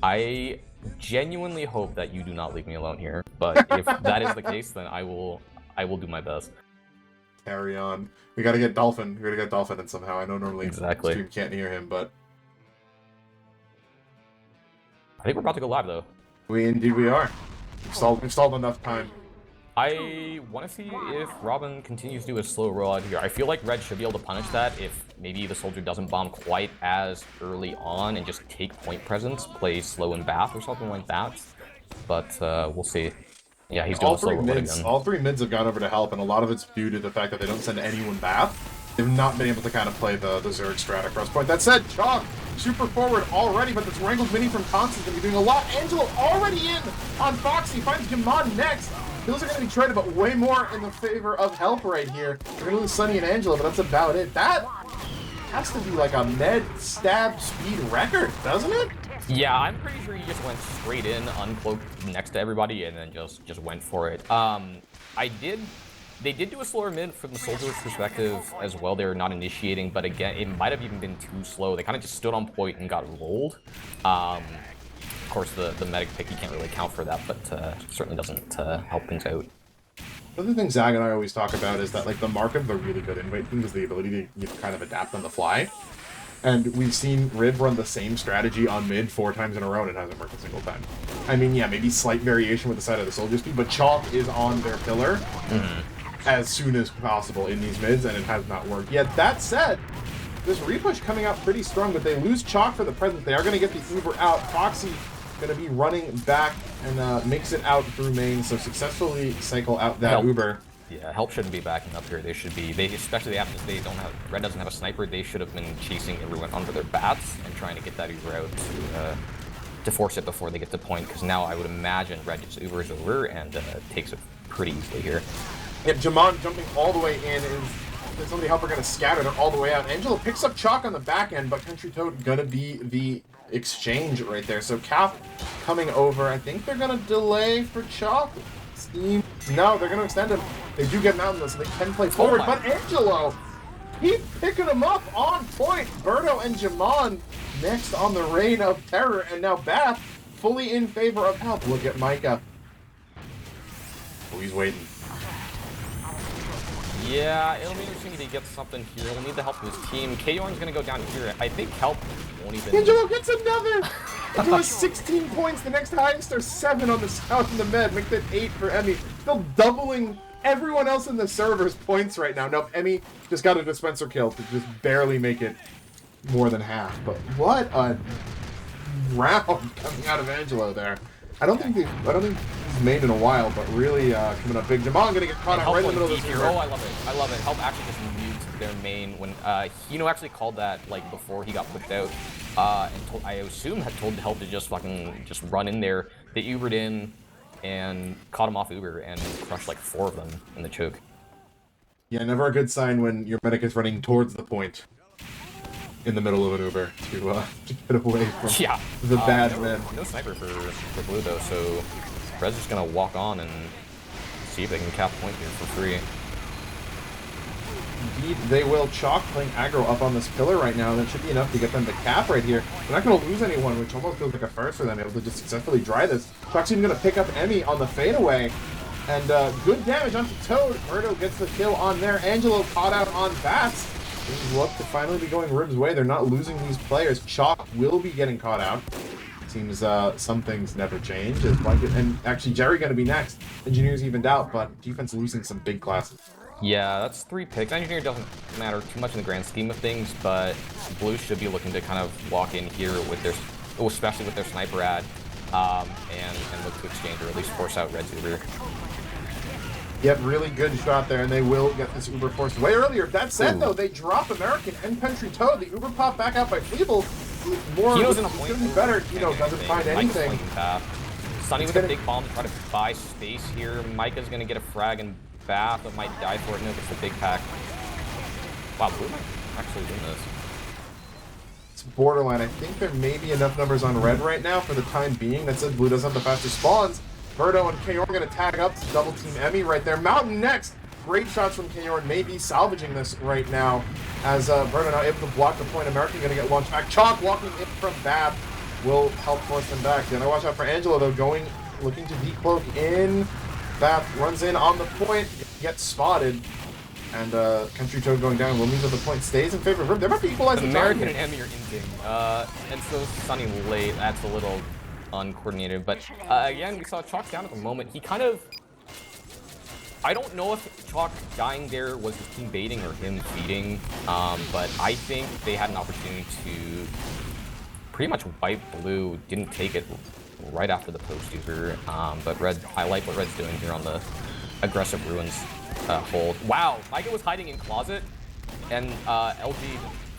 I genuinely hope that you do not leave me alone here, but if that is the case, then I will do my best. Carry on. We gotta get Dolphin. We gotta get Dolphin in somehow. I know normally stream can't hear him, but I think we're about to go live though. Indeed we are. We've stalled enough time. I want to see if Robin continues to do a slow rollout here. I feel like Red should be able to punish that if maybe the soldier doesn't bomb quite as early on and just take point presence, play slow in Bath or something like that. But we'll see. Yeah, he's doing a slow rollout again. All 3 mids have gone over to help, and a lot of it's due to the fact that they don't send anyone Bath. They've not been able to kind of play the Zerg strat across point. That said, Chalk super forward already, but this Wrangled Mini from Constance is going to be doing a lot. Angelo already in on Foxy, finds Jamon next. Those are going to be traded, but way more in the favor of help right here. We're going to lose Sunny and Angela, but that's about it. That has to be like a med stab speed record, doesn't it? Yeah, I'm pretty sure he just went straight in, uncloaked next to everybody, and then just went for it. They did do a slower mid from the soldier's perspective as well. They were not initiating, but again, it might have even been too slow. They kind of just stood on point and got rolled. Of course, the medic pick, you can't really account for that, but certainly doesn't help things out. The other thing Zag and I always talk about is that, like, the mark of the really good invade team is the ability to kind of adapt on the fly. And we've seen Riv run the same strategy on mid 4 times in a row, and it hasn't worked a single time. I mean, yeah, maybe slight variation with the side of the soldier speed, but Chalk is on their pillar as soon as possible in these mids, and it has not worked yet. That said, this repush coming out pretty strong, but they lose Chalk for the present. They are going to get the Uber out. Foxy going to be running back and makes it out through main, so successfully cycle out that Uber. Yeah, help shouldn't be backing up here. They should be. Especially after they don't have. Red doesn't have a sniper. They should have been chasing everyone under their bats and trying to get that Uber out to force it before they get to point. Because now I would imagine Red just Ubers over and takes it pretty easily here. Yep, Jamon jumping all the way in. Is somebody helper going to scatter them all the way out? Angelo picks up Chalk on the back end, but Country Toad going to be the exchange right there. So Cap coming over. I think they're going to delay for Chalk. Steam. No, they're going to extend him. They do get Mountain, so they can play forward. But Angelo, he's picking him up on point. Berto and Jamon next on the reign of terror. And now Bath fully in favor of help. Look at Micah. Oh, he's waiting. Yeah, it'll be interesting if he gets something here. He'll need the help of his team. K-Orn's going to go down here. I think help won't even... Angelo gets another! Angelo has 16 points. The next highest are 7 on the scout and the med. Make that 8 for Emmy. Still doubling everyone else in the server's points right now. Nope, Emmy just got a dispenser kill to just barely make it more than half. But what a round coming out of Angelo there. I don't think he's made in a while, but really coming up big. Jamon gonna get caught out right in the middle of this here. Oh, I love it. I love it. Help actually just mute their main when Hino actually called that like before he got pushed out. And I assume had told Help to just fucking run in there. They Ubered in and caught him off Uber and crushed like 4 of them in the choke. Yeah, never a good sign when your medic is running towards the point in the middle of an Uber to get away from the bad men. No sniper for Blue though, so Red's just gonna walk on and see if they can cap point here for free. Indeed, they will. Chalk playing aggro up on this pillar right now. That should be enough to get them to cap right here. They're not going to lose anyone, which almost feels like a first for them, able to just successfully dry this. Chalk's even going to pick up Emmy on the fadeaway. And good damage onto Toad. Murdo gets the kill on there. Angelo caught out on Bats. Things look to finally be going Rib's way. They're not losing these players. Chalk will be getting caught out. Seems some things never change. And actually, Jerry going to be next. Engineers evened out, but defense losing some big classes. Yeah, that's 3 picks. Engineer doesn't matter too much in the grand scheme of things, but Blue should be looking to kind of walk in here with their, especially with their sniper ad, and look to exchange or at least force out Red's Uber. Yep, really good shot there, and they will get this Uber forced way earlier. That said, though, they drop American and Country Toad. The Uber pop back out by Feeble. More Hino's in a point. Be better. Hino doesn't find anything. Sunny with a big bomb to try to buy space here. Micah's going to get a frag and Bath that might die for it. No, it's a big pack. Wow, Blue might actually win this. It's borderline. I think there may be enough numbers on Red right now for the time being. That says Blue does have the faster spawns. Berto and K-Orn going to tag up to double team Emmy right there. Mountain next. Great shots from K-Orn. Maybe salvaging this right now as Berto now able to block the point. American going to get launched back. Chalk walking in from Bab will help force them back. Then I watch out for Angelo though, looking to decloak in. Bath runs in on the point, gets spotted, and Country Toad going down. Will move at the point, stays in favor of Rib. There might be equalizing. American and Emmy are in-game, and so Sunny late. That's a little uncoordinated, but again, we saw Chalk down at the moment. He kind of, I don't know if Chalk dying there was his team baiting or him feeding, but I think they had an opportunity to pretty much wipe Blue. Didn't take it right after the post Uber, but Red, I like what Red's doing here on the aggressive Ruins hold. Wow, Micah was hiding in closet, and LG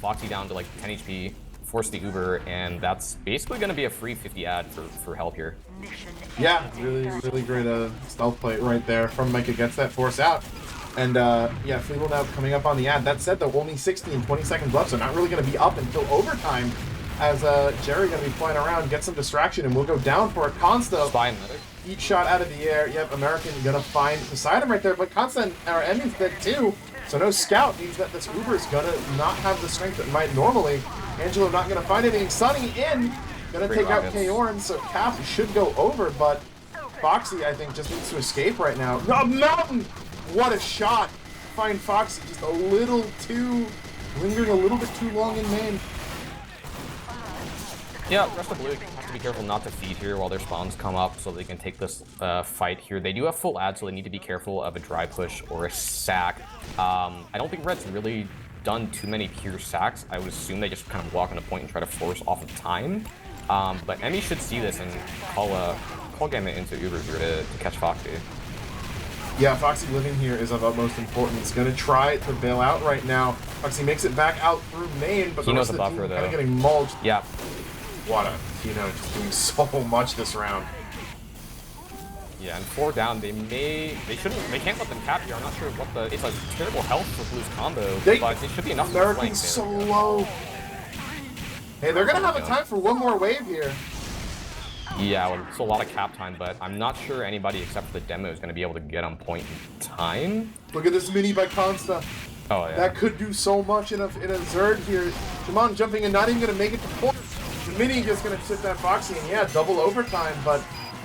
Foxy down to like 10 HP, forced the Uber, and that's basically going to be a free 50 ad for help here. Yeah, really great stealth play right there from Micah. Gets that force out. And yeah, Fleeble now coming up on the ad. That said though, only 20 seconds left, so not really going to be up until overtime. As Jerry going to be flying around, get some distraction, and we'll go down for a Consta. Spy another. Each shot out of the air. Yep, American going to find beside him right there, but Consta, our Emmy's dead too. So no scout means that this Uber is going to not have the strength it might normally. Angelo not going to find anything. Sunny in. Going to take out K-Orn, so Cap should go over, but Foxy, I think, just needs to escape right now. Oh, Mountain! What a shot! Find Foxy just a little too... lingering a little bit too long in main. Yeah, rest of Blue have to be careful not to feed here while their spawns come up so they can take this fight here. They do have full ad, so they need to be careful of a dry push or a sack. I don't think Red's really done too many pure sacks. I would assume they just kind of walk on a point and try to force off of time. But Emmy should see this and call Gamma into Uber here to catch Foxy. Yeah, Foxy living here is of utmost importance. Gonna try to bail out right now. Foxy makes it back out through main, but the rest of the team kind of getting mulched. Yeah. Wada, just doing so much this round. Yeah, and 4 down, they can't let them cap here. I'm not sure what it's a terrible health for Blue's combo, but it should be enough. American's so low. Hey, they're gonna have a time for one more wave here. Yeah, well, it's a lot of cap time, but I'm not sure anybody except for the demo is going to be able to get on point in time. Look at this mini by Consta. Oh, yeah. That could do so much in a Zerd here. Jamon jumping in, not even going to make it to point. The mini just going to sit that Foxy, and yeah, double overtime, but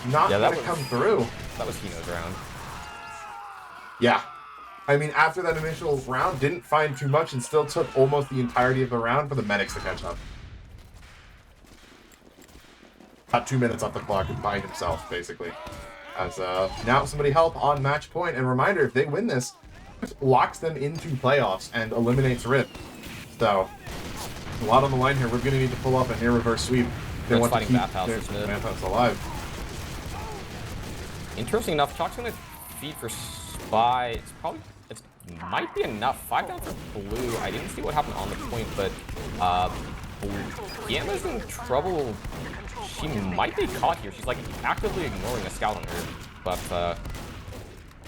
not going to come through. That was Hino's round. Yeah. I mean, after that initial round, didn't find too much and still took almost the entirety of the round for the medics to catch up. About 2 minutes off the clock by himself, basically. As now somebody help on match point. And reminder, if they win this, it locks them into playoffs and eliminates Rip. So, a lot on the line here. We're going to need to pull off a near reverse sweep. They want to keep their Bathhouse alive. Interesting enough, Chalk's going to feed for Spy. It might be enough. 5 down for Blue. I didn't see what happened on the point, but Gamma's in trouble. She might be caught here. She's like actively ignoring a scout on her, but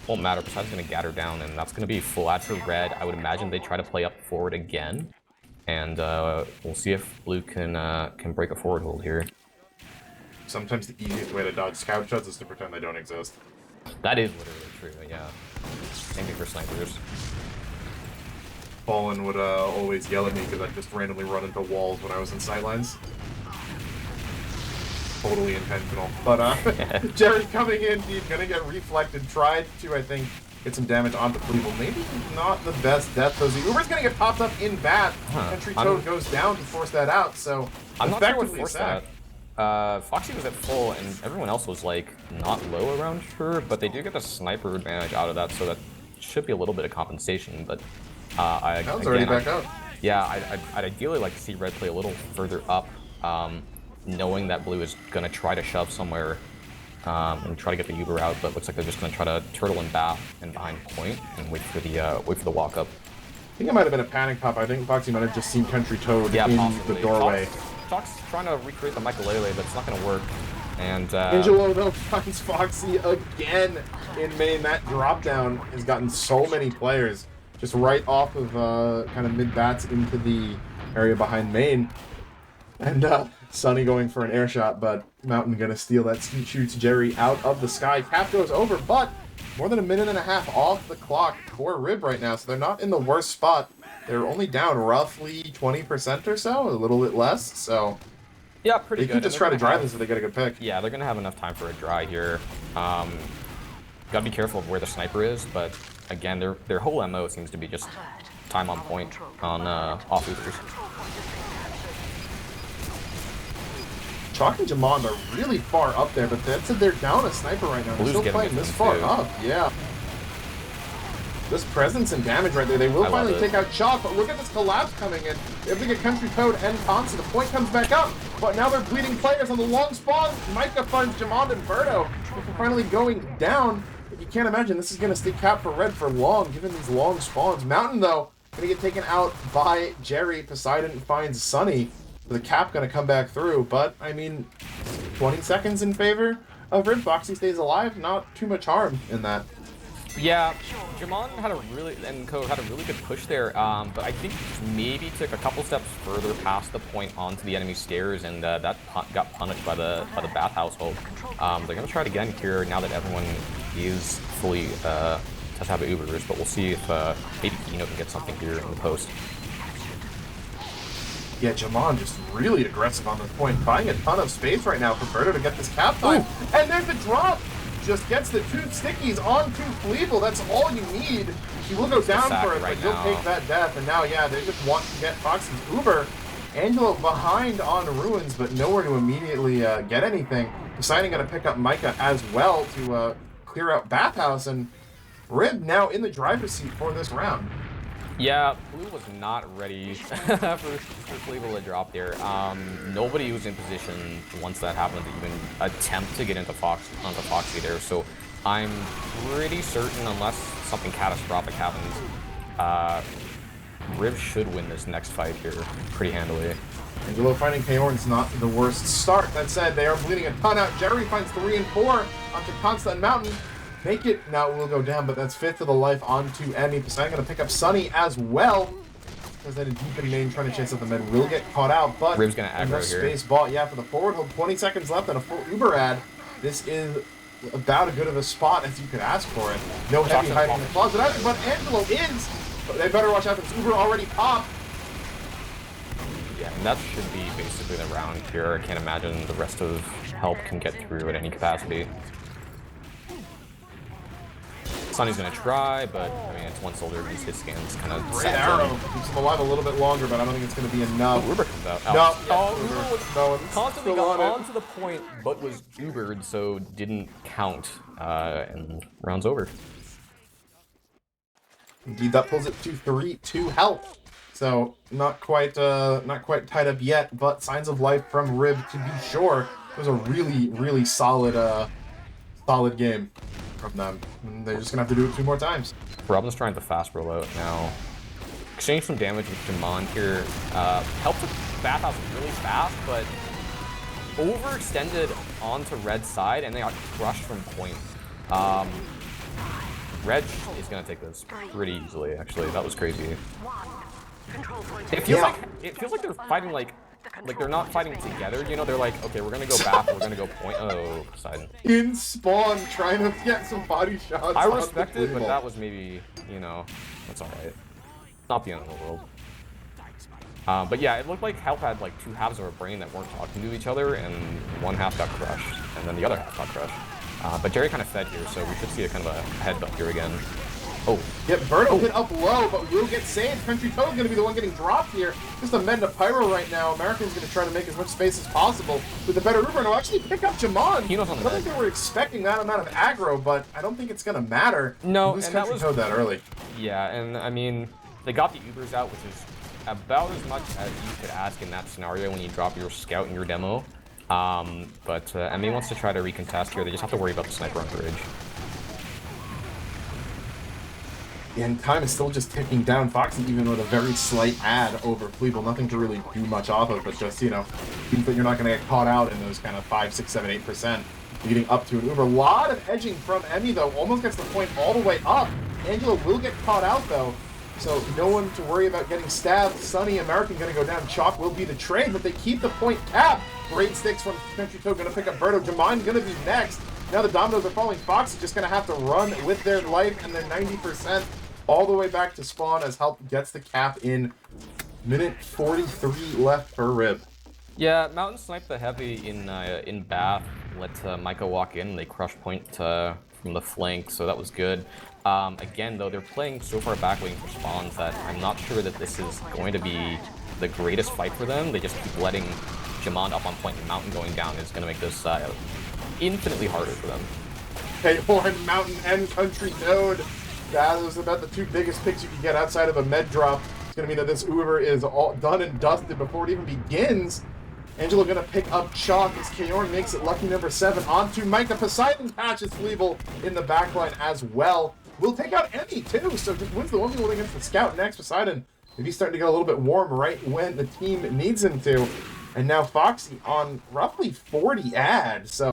won't matter. Besides, gonna get her down, and that's gonna be full ad for Red. I would imagine they try to play up forward again, and we'll see if Blue can break a forward hold here. Sometimes the easiest way to dodge scout shots is to pretend they don't exist. That is literally true. Yeah. Same thing for snipers. Fallen would always yell at me because I'd just randomly run into walls when I was in sightlines. Totally intentional. But Jerry coming in deep, gonna get reflected. Tried to, I think, get some damage onto Cleveland. Maybe not the best death. Those Uber's gonna get popped up in bat. Country Toad goes down to force that out. So I'm not sure what forced that. Foxy was at full, and everyone else was like not low around her, but they do get the sniper advantage out of that, so that should be a little bit of compensation. But already back out. Yeah, I'd ideally like to see Red play a little further up. Knowing that Blue is going to try to shove somewhere and try to get the Uber out, but looks like they're just going to try to turtle and bath and behind point and wait for the walk up. I think it might have been a panic pop. I think Foxy might have just seen Country Toad in possibly. The doorway. Chalk's trying to recreate the Michaelele, but it's not going to work. And Angelo though finds Foxy again in main. That drop down has gotten so many players just right off of kind of mid bats into the area behind main. And Sunny going for an air shot, but Mountain gonna steal that. Shoots Jerry out of the sky. Cap goes over, but more than a minute and a half off the clock for Rib right now, so they're not in the worst spot. They're only down roughly 20% or so, a little bit less, so yeah, pretty good. They could just try to dry this if they get a good pick. Yeah, they're gonna have enough time for a dry here. Gotta be careful of where the sniper is, but again, their whole MO seems to be just time on point on off Ubers. Chalk and Jamon are really far up there, but that's they're down a sniper right now. They're still playing this far up. Yeah. This presence and damage right there. They will finally take out Chalk, but look at this collapse coming in. They have to get Country Toad and Consta. The point comes back up, but now they're bleeding players on the long spawn. Micah finds Jamon and Berto before finally going down. But you can't imagine this is going to stay capped for Red for long, given these long spawns. Mountain, though, going to get taken out by Jerry. Poseidon finds Sunny. The cap going to come back through, but, I mean, 20 seconds in favor of Rib. Foxy stays alive. Not too much harm in that. Yeah, Jamon had a really good push there, but I think maybe took a couple steps further past the point onto the enemy stairs, and that got punished by the bath household. They're gonna try it again here now that everyone is fully have Ubers, but we'll see if maybe Kino can get something here in the post. Yeah, Jamon just really aggressive on this point, buying a ton of space right now for Berto to get this cap time. Ooh. And there's the drop! Just gets the two stickies onto Fleeble. That's all you need. He will go down for it, but he'll take that death. And now, yeah, they just want to get Foxy's Uber. Angelo behind on Ruins, but nowhere to immediately get anything. Poseidon going to pick up Micah as well to clear out Bathhouse. And Rib now in the driver's seat for this round. Yeah, Blue was not ready for Fleeble to drop there. Nobody was in position once that happened to even attempt to get onto Foxy there. So I'm pretty certain, unless something catastrophic happens, Riv should win this next fight here pretty handily. Angelo finding Kaorn's not the worst start. That said, they are bleeding a ton out. Jerry finds 3 and 4 onto Consta and Mountain. Make it. Now it will go down, but that's 5th of the life onto Emmy. Poseidon going to pick up Sunny as well. Because then a deep in main trying to chase up the mid will get caught out, but Riv's going to aggro here. Space bought, yeah, for the forward hold. 20 seconds left and a full Uber ad. This is about as good of a spot as you could ask for it. No heavy hiding in the closet, but Angelo is. But they better watch out because Uber already popped. Yeah, and that should be basically the round here. I can't imagine the rest of help can get through at any capacity. Sunny's gonna try, but I mean, it's one soldier. These hit scans kind of. Great arrow keeps him alive a little bit longer, but I don't think it's gonna be enough. Oh, Uber comes out. No, Uber was constantly got on onto the point, but was Ubered, so didn't count. And round's over. Indeed, that pulls it to 3-2 health. So not quite tied up yet, but signs of life from Rib to be sure. It was a really solid game from them. And they're just gonna have to do it 2 more times. Robin's trying to fast roll out now. Exchange some damage with Jamon here. Helped with bathhouse really fast, but overextended onto Red's side, and they got crushed from point. Reg is gonna take this pretty easily. Actually, that was crazy. It feels like they're fighting like they're not fighting together. You know, they're like, okay, we're gonna go back, we're gonna go point. Oh, Poseidon. In spawn, trying to get some body shots. I respect it, but that was maybe, you know, that's all right. Not the end of the world. But yeah, it looked like Help had like 2 halves of a brain that weren't talking to each other, and one half got crushed, and then the other half got crushed. But Jerry kind of fed here, so we should see a kind of a headbutt here again. Oh. Yep, Berto hit up low, but will get saved. Country Toad's going to be the one getting dropped here. Just a mend to Pyro right now. American's going to try to make as much space as possible with the better Uber, and will actually pick up Jamon. He knows on the I don't think they were expecting that amount of aggro, but I don't think it's going to matter. No, and that was Toad that early. Yeah, and I mean, they got the Ubers out, which is about as much as you could ask in that scenario when you drop your scout in your demo. But MA wants to try to recontest here. They just have to worry about the sniper on bridge. And time is still just ticking down. Foxy even with a very slight ad over Fleeble. Nothing to really do much off of, but just, you know, but you're not going to get caught out in those kind of 5, 6, 7, 8%. Leading up to an Uber. A lot of edging from Emmy, though. Almost gets the point all the way up. Angelo will get caught out, though. So no one to worry about getting stabbed. Sunny, American going to go down. Chalk will be the trade, but they keep the point cap. Great sticks from Country Toad. Going to pick up Berto. Jamon going to be next. Now the dominoes are falling. Fox is just going to have to run with their life and their 90% all the way back to spawn as Help gets the cap in. Minute 43 left for Rib. Yeah, Mountain sniped the heavy in Bath. Let Micah walk in. They crush point from the flank, so that was good. Again, though, they're playing so far back waiting for spawns that I'm not sure that this is going to be the greatest fight for them. They just keep letting Jamon up on point, and Mountain going down is going to make this infinitely harder for them. Hey, Horn, Mountain, and Country Toad. That was about the 2 biggest picks you could get outside of a med drop. It's going to mean that this Uber is all done and dusted before it even begins. Angelo going to pick up Chalk as Kaorn makes it lucky number 7 onto Micah. Poseidon patches Fleeble in the backline as well. Will take out Emmy too, so just wins the 1v1 against the Scout next. Poseidon, maybe starting to get a little bit warm right when the team needs him to. And now Foxy on roughly 40 ads, so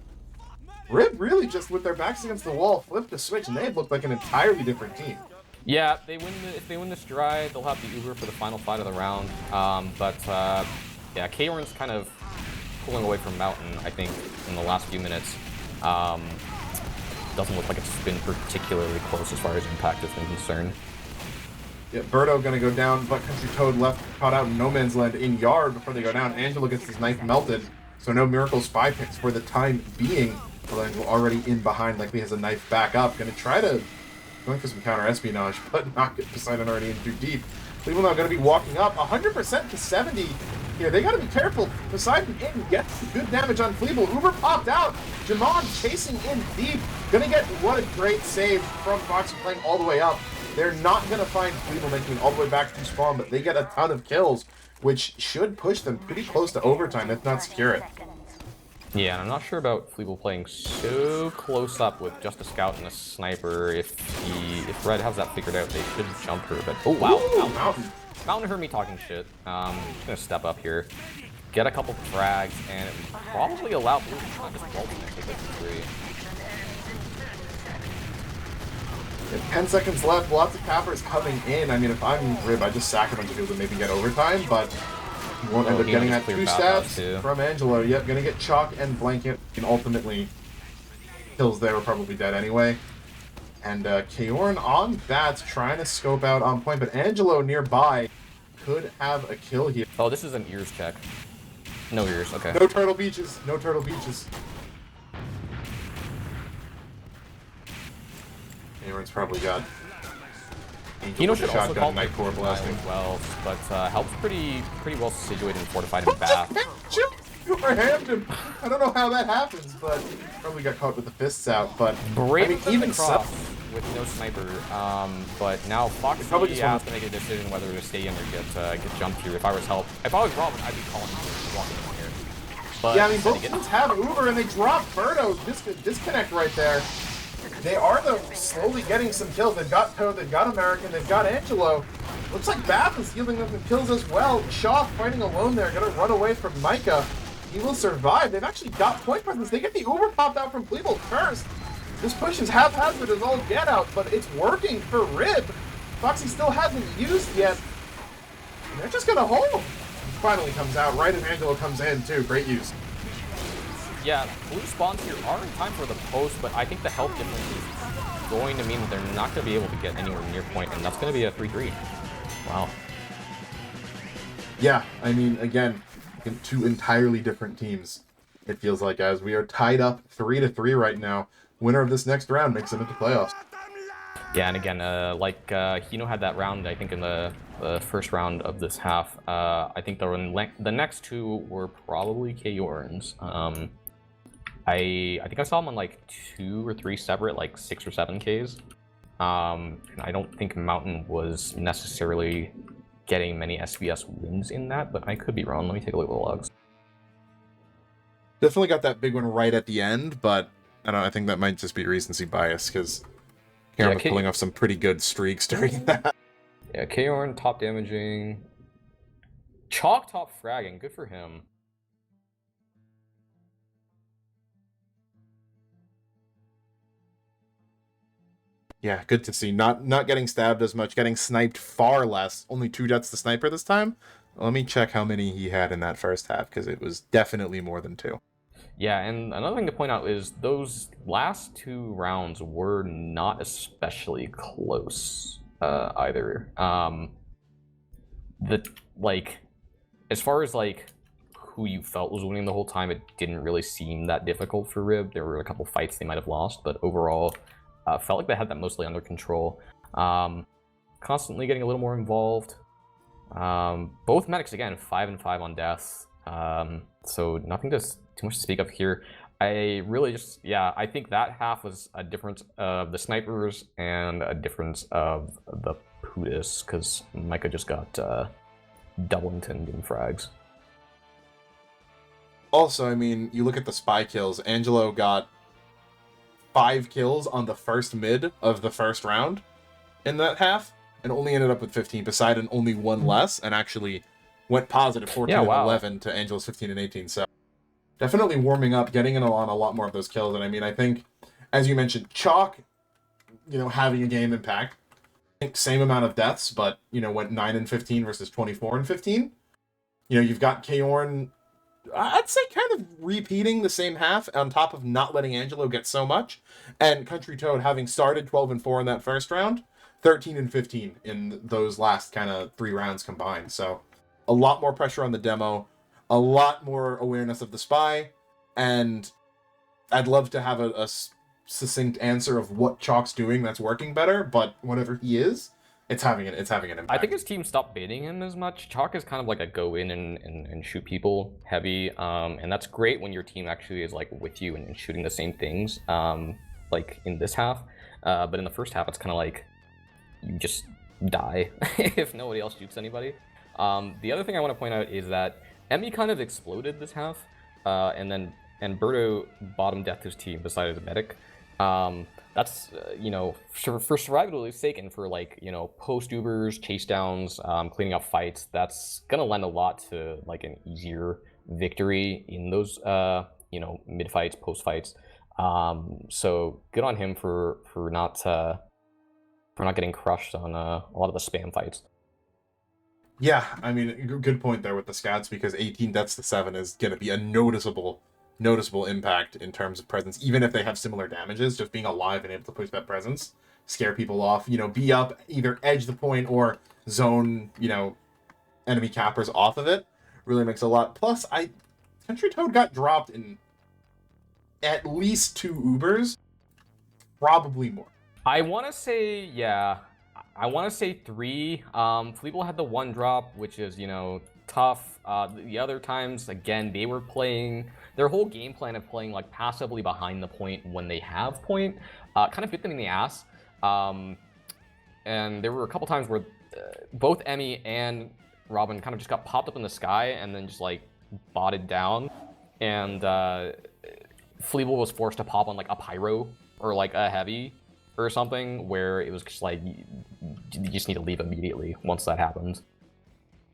Rib really just with their backs against the wall flipped the switch, and they looked like an entirely different team. Yeah, if they win this dry, they'll have the Uber for the final fight of the round. Yeah, Kaorn's kind of pulling away from Mountain, I think, in the last few minutes. Doesn't look like it's been particularly close as far as impact is concerned. Yeah, Berto gonna go down, but Country Toad left caught out in no man's land in yard before they go down. Angelo gets his knife melted, so no miracle spy picks for the time being. Angelo already in behind, likely has a knife back up. Gonna try to going for some counter espionage, but not get Poseidon already in too deep. Cleveland now gonna be walking up 100% to 70 here. They gotta be careful. Poseidon in gets good damage on Fleeble. Uber popped out. Jamon chasing in deep. Gonna get what a great save from Fox playing all the way up. They're not gonna find Fleeble making it all the way back to spawn, but they get a ton of kills, which should push them pretty close to overtime, if not secure it. Yeah, and I'm not sure about Fleeble playing so close up with just a scout and a sniper. If Red has that figured out, they should jump her. But oh wow, Ooh, Mountain. Mountain heard me talking shit. Just gonna step up here, get a couple frags, and probably allow Blue to just vault and take it for free. 10 seconds left, lots of cappers coming in. I mean, if I'm Rib, I just sack a bunch of people to maybe get overtime, but you won't end up getting that 2 stabs from Angelo. Yep, gonna get Chalk and Blanket, and ultimately kills there were probably dead anyway. And Kaorn on bats, trying to scope out on point, but Angelo nearby could have a kill here. Oh, this is an ears check. No ears, okay. No Turtle Beaches, no Turtle Beaches. Kaorn's probably got Kino should also call Night Core blasting. Well, but helps pretty well situated and fortified in bath. Or hammed him. I don't know how that happens, but probably got caught with the fists out. But Brave, I mean, even cross so, with no sniper. But now Fox probably has to make a decision whether to stay in or get jumped here. If I was Robin, I'd be calling him walking in here. But yeah, I mean, both teams have Uber and they drop Birdo. Disconnect right there. They are, though, slowly getting some kills. They've got Toad, they've got American, they've got Angelo. Looks like Bath is healing them some kills as well. Shaw fighting alone there, gonna run away from Micah. He will survive. They've actually got point presence. They get the Uber popped out from Fleeble first. This push is haphazard as all get out, but it's working for Rib. Foxy still hasn't used yet. And they're just gonna hold. He finally comes out right as Angelo comes in, too. Great use. Yeah, blue spawns here are in time for the post, but I think the health difference is going to mean that they're not going to be able to get anywhere near point, and that's going to be a 3-3. Wow. Yeah, I mean, again, in 2 entirely different teams, it feels like, as we are tied up 3-3 right now. Winner of this next round makes it into playoffs. Yeah, and again, Hino had that round, I think, in the first round of this half. I think the next 2 were probably Kaorn's. I think I saw him on like 2 or 3 separate, like 6 or 7 Ks. And I don't think Mountain was necessarily getting many SBS wins in that, but I could be wrong. Let me take a look at the logs. Definitely got that big one right at the end, but I don't know, I think that might just be recency bias, because Kaorn was pulling off some pretty good streaks during that. Yeah, Kaorn top damaging. Chalk top fragging, good for him. Yeah, good to see. Not getting stabbed as much, getting sniped far less. Only 2 deaths to sniper this time. Let me check how many he had in that first half, because it was definitely more than 2. Yeah, and another thing to point out is those last 2 rounds were not especially close either. As far as like who you felt was winning the whole time, it didn't really seem that difficult for Rib. There were a couple fights they might have lost, but overall, felt like they had that mostly under control. Constantly getting a little more involved. Both medics, again, 5 and 5 on death. So nothing too much to speak of here. I really just, yeah, I think that half was a difference of the snipers and a difference of the Putis, because Micah just got Doublington in frags. Also, I mean, you look at the spy kills. Angelo got 5 kills on the first mid of the first round in that half, and only ended up with 15. Poseidon only 1 less, and actually went positive 14 and 11 to Angelo's 15 and 18. So definitely warming up, getting in on a lot more of those kills. And I mean, I think, as you mentioned, Chalk, having a game impact. I think same amount of deaths, but, went 9 and 15 versus 24 and 15. You've got Kaorn, I'd say, kind of repeating the same half on top of not letting Angelo get so much. And Country Toad having started 12 and 4 in that first round, 13 and 15 in those last kind of 3 rounds combined. So a lot more pressure on the demo, a lot more awareness of the spy, and I'd love to have a succinct answer of what Chalk's doing that's working better, but whatever he is, it's having an impact. I think his team stopped baiting him as much. Chalk is kind of like a go in and shoot people heavy, and that's great when your team actually is like with you and shooting the same things, like in this half. But in the first half, it's kind of like you just die if nobody else shoots anybody. The other thing I want to point out is that Emmy kind of exploded this half, and then and Birdo bottom death his team besides the medic. That's, you know, for survivability's sake and for, like, you know, post-Ubers, chase downs, cleaning up fights, that's gonna lend a lot to, like, an easier victory in those, you know, mid-fights, post-fights. So good on him for not getting crushed on a lot of the spam fights. Yeah, I mean, good point there with the scouts, because 18 deaths to 7 is going to be a noticeable impact in terms of presence, even if they have similar damages. Just being alive and able to push that presence, scare people off, you know, be up, either edge the point or zone, you know, enemy cappers off of it, really makes a lot. Plus, Country Toad got dropped in at least 2 Ubers, probably more. I want to say, yeah, I want to say 3. Fleeble had the 1 drop, which is, you know, tough. The other times, again, they were playing their whole game plan of playing like passively behind the point when they have point, kind of bit them in the ass. And there were a couple times where both Emmy and Robin kind of just got popped up in the sky and then just like botted down, and Fleeble was forced to pop on like a pyro or like a heavy or something, where it was just like you just need to leave immediately once that happens.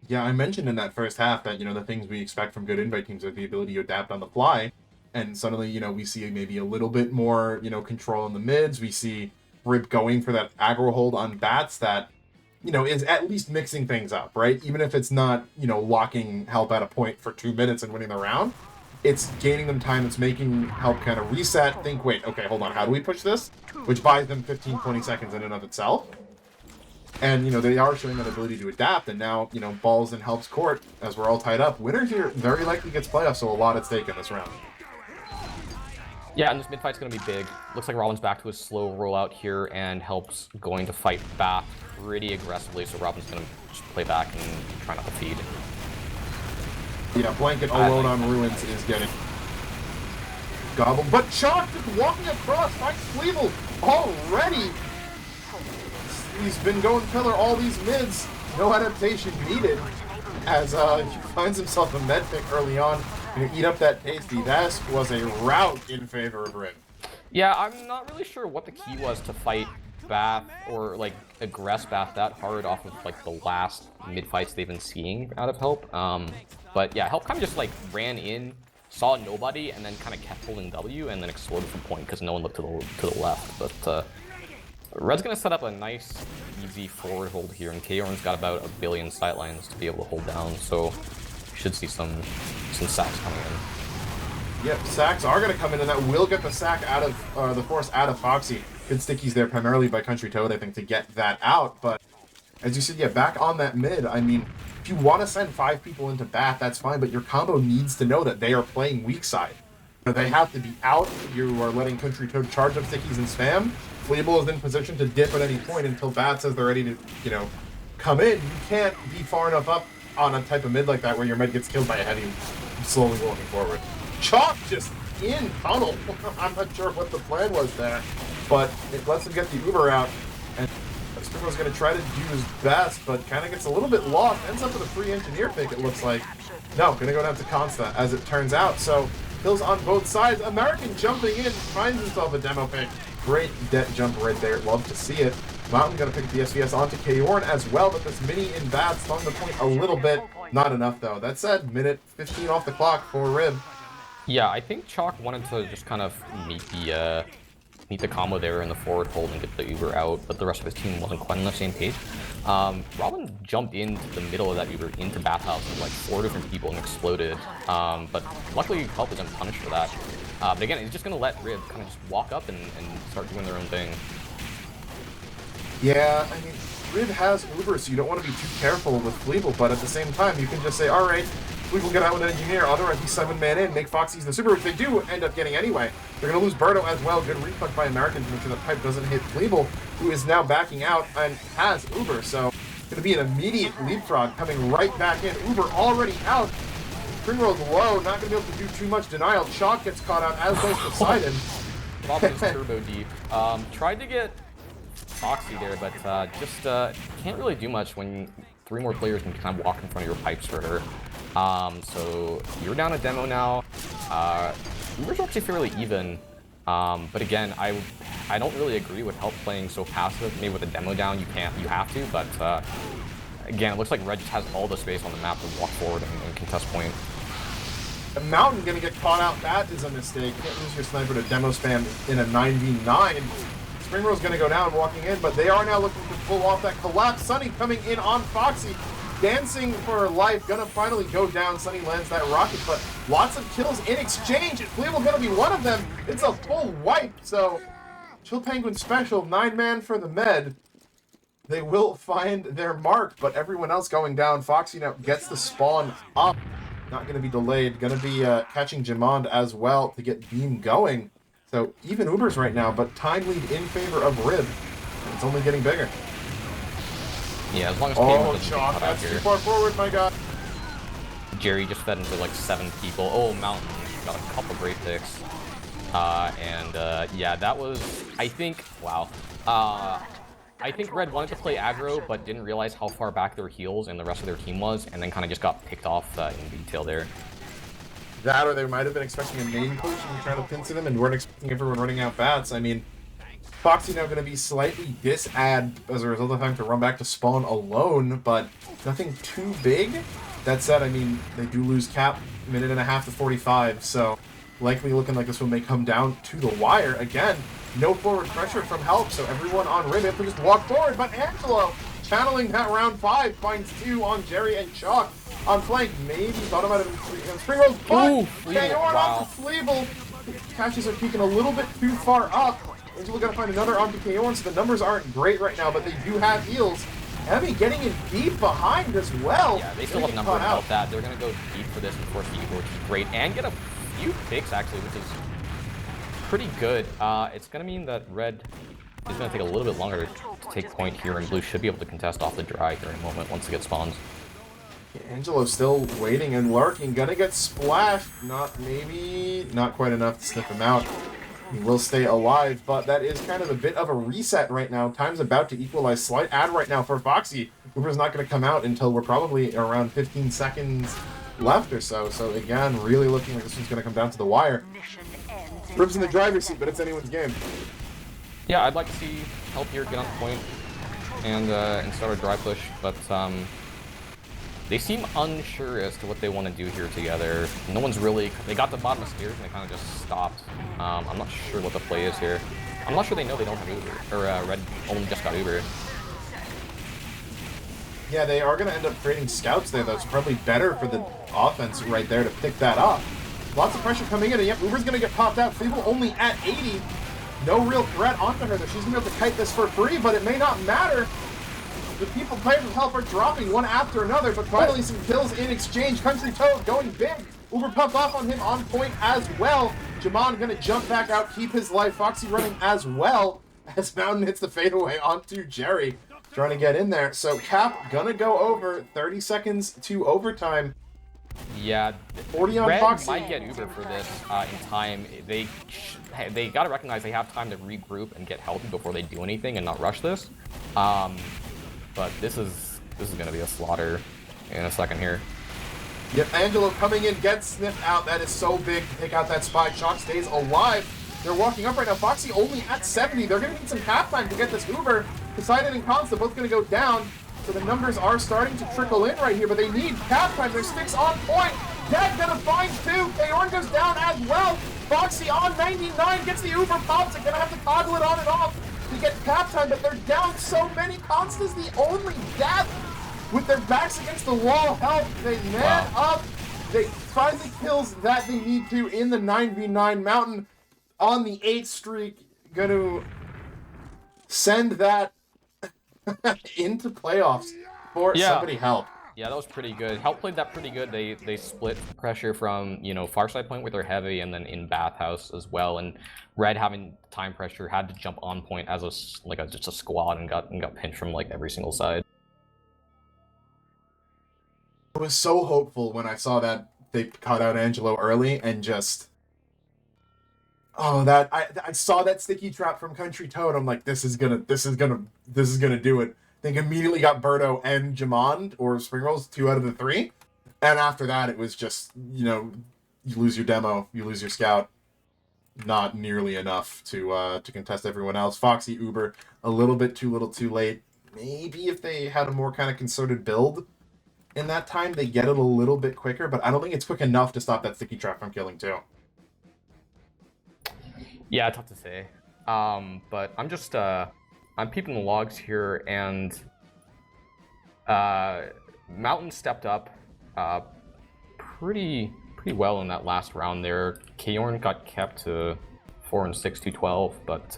Yeah, I mentioned in that first half that, you know, the things we expect from good invite teams are the ability to adapt on the fly, and suddenly, you know, we see maybe a little bit more, you know, control in the mids. We see Rib going for that aggro hold on bats that, you know, is at least mixing things up, right? Even if it's not, you know, locking help at a point for 2 minutes and winning the round, it's gaining them time. It's making help kind of reset, think, wait, okay, hold on, how do we push this? Which buys them 15, 20 seconds in and of itself. And, you know, they are showing that ability to adapt, and now, you know, balls in help's court as we're all tied up. Winner here very likely gets playoffs, so a lot at stake in this round. Yeah, and this mid fight's gonna be big. Looks like Robin's back to his slow rollout here, and Help's going to fight back pretty aggressively, so Robin's gonna just play back and try not to feed. Yeah, Blanket alone on Ruins is getting gobbled, but Chalk just walking across, finds Fleeble already. He's been going pillar all these mids, no adaptation needed, as he finds himself a med pick early on. You eat up that tasty. That was a rout in favor of Rin. Yeah, I'm not really sure what the key was to fight Bath or like aggress Bath that hard off of like the last mid fights they've been seeing out of Help. But yeah, Help kind of just like ran in, saw nobody, and then kind of kept holding W and then exploded from point because no one looked to the left. But Red's gonna set up a nice, easy forward hold here, and Kaorn's got about 1 billion sightlines to be able to hold down, so you should see some sacks coming in. Yep, sacks are gonna come in, and that will get the sack out of the force out of Foxy. Good stickies there, primarily by Country Toad, I think, to get that out. But as you said, yeah, back on that mid. I mean, if you want to send 5 people into Bath, that's fine, but your combo needs to know that they are playing weak side. They have to be out. You are letting Country Toad charge up stickies and spam. Fleeble is in position to dip at any point until Bat says they're ready to, you know, come in. You can't be far enough up on a type of mid like that where your med gets killed by a heavy slowly walking forward. Chalk just in tunnel. I'm not sure what the plan was there, but it lets him get the Uber out, and Sprinkle's going to try to do his best, but kind of gets a little bit lost. Ends up with a free engineer pick, it looks like. No, going to go down to Consta, as it turns out. So, kills on both sides. American jumping in, finds himself a demo pick. Great debt jump right there. Love to see it. Mountain going to pick the SVS onto Kaorn as well, but this mini in Bad slung the point a little bit. Not enough, though. That said, minute 15 off the clock for Rib. Yeah, I think Chalk wanted to just kind of meet the combo there in the forward hold and get the Uber out, but the rest of his team wasn't quite on the same page. Robin jumped into the middle of that Uber into Bathhouse with like 4 different people and exploded, but luckily Help isn't punished for that. But again, he's just going to let Rib kind of just walk up and start doing their own thing. Yeah, I mean, Rib has Uber, so you don't want to be too careful with Fleeble, but at the same time, you can just say, alright, Fleeble get out with an engineer, otherwise he's 7-man in, make Foxy's the super, which they do end up getting anyway. They're going to lose Birdo as well. Good reflect by American to make sure the pipe doesn't hit Fleeble, who is now backing out and has Uber, so it's going to be an immediate leapfrog coming right back in. Uber already out. Springroll's low, not going to be able to do too much denial. Chalk gets caught out, as does Poseidon. Robin's turbo deep. Tried to get Foxy there, but just can't really do much when 3 more players can kind of walk in front of your pipes for her. So you're down a demo now. Uber's actually fairly even. But again, I don't really agree with Help playing so passive. Maybe with a demo down, you have to, but again, it looks like Red just has all the space on the map to walk forward and contest point. The Mountain gonna get caught out. That is a mistake. Can't use your sniper to demo spam in a 9v9. Springroll's gonna go down walking in, but they are now looking to pull off that collapse. Sunny coming in on Foxy, dancing for her life, gonna finally go down. Sunny lands that rocket, but lots of kills in exchange. It's Fleeble gonna be one of them. It's a full wipe, so Chill Penguin special, 9-man for the med. They will find their mark, but everyone else going down. Foxy now gets the spawn up. Not going to be delayed. Going to be catching Jamond as well to get Beam going. So even Ubers right now, but time lead in favor of Rib. And it's only getting bigger. Yeah, as long as Chalk, that's too far forward, my god. Jerry just fed into like 7 people. Oh, Mountain got a couple great picks. Yeah, that was, I think, wow. I think Red wanted to play aggro, but didn't realize how far back their heals and the rest of their team was, and then kind of just got picked off in detail there. That, or they might have been expecting a main push and trying to pincer them, and weren't expecting everyone running out bats. I mean, Foxy now going to be slightly dis-ad as a result of having to run back to spawn alone, but nothing too big. That said, I mean, they do lose cap 1.5 to 45, so likely looking like this one may come down to the wire again. No forward pressure from Help, so everyone on Rib have to just walk forward, but Angelo, channeling that round 5, finds 2 on Jerry and Chalk. On flank, maybe thought about it in Springroll's, but Kayorn off the Fleeble. Catches are peeking a little bit too far up. Angelo gotta find another onto Kayorn, so the numbers aren't great right now, but they do have heals. Heavy getting in deep behind as well. Yeah, they still have number to help that. They're gonna go deep for this and force the Eagle, which is great, and get a few picks actually, which is pretty good. It's going to mean that Red is going to take a little bit longer to take point here, and Blue should be able to contest off the dry during a moment once it gets spawns. Angelo's still waiting and lurking. Gonna get splashed. Not quite enough to sniff him out. He will stay alive, but that is kind of a bit of a reset right now. Time's about to equalize. Slight ad right now for Foxy. Uber's not going to come out until we're probably around 15 seconds left or so. So again, really looking like this one's going to come down to the wire. Rib's in the driver's seat, but it's anyone's game. Yeah, I'd like to see Help here get on point and start a dry push, but they seem unsure as to what they want to do here together. No one's really, they got the bottom of stairs and they kind of just stopped. I'm not sure what the play is here. I'm not sure they know they don't have Uber, or Red only just got Uber. Yeah, they are going to end up creating scouts there, though. It's probably better for the offense right there to pick that up. Lots of pressure coming in, and yep, Uber's going to get popped out. Fleeble only at 80. No real threat onto her, though. She's going to be able to kite this for free, but it may not matter. The people playing with Help are dropping one after another, but finally some kills in exchange. Country Toad going big. Uber pumped off on him on point as well. Jamon going to jump back out, keep his life. Foxy running as well as Mountain hits the fadeaway onto Jerry. Trying to get in there. So Cap gonna go over 30 seconds to overtime. Yeah, 40 on Red Foxy. might get Uber for this in time. They gotta recognize they have time to regroup and get healthy before they do anything and not rush this. But this is gonna be a slaughter in a second here. Yep, Angelo coming in, gets sniffed out. That is so big to take out that spy. Chalk stays alive. They're walking up right now. Foxy only at 70. They're going to need some halftime to get this Uber. Poseidon and Consta both going to go down. So the numbers are starting to trickle in right here, but they need halftime. Their sticks on point. Dead going to find 2. Kayorn goes down as well. Foxy on 99 gets the Uber pops. They're going to have to toggle it on and off to get halftime, but they're down so many. Consta's the only death. With their backs against the wall, Help, they man up. They find the kills that they need to in the 9v9 Mountain on the 8th streak. Going to send that into playoffs for somebody Help. Yeah, that was pretty good. Help played that pretty good. They split pressure from, you know, far side point with their heavy and then in bathhouse as well. And Red, having time pressure, had to jump on point as just a squad and got pinched from like every single side. I was so hopeful when I saw that they caught out Angelo early and just I saw that sticky trap from Country Toad. I'm like, this is gonna do it. I think immediately got Birdo and Jamond or Springrolls 2 out of the 3, and after that it was just, you know, you lose your demo, you lose your scout. not nearly enough to contest everyone else. Foxy, Uber, a little bit too little too late. Maybe if they had a more kind of concerted build in that time, they get it a little bit quicker, but I don't think it's quick enough to stop that sticky trap from killing too. Yeah, tough to say. But I'm just I'm peeping the logs here, and Mountain stepped up pretty well in that last round there. Kaorn got kept to 4 and 6 to 12, but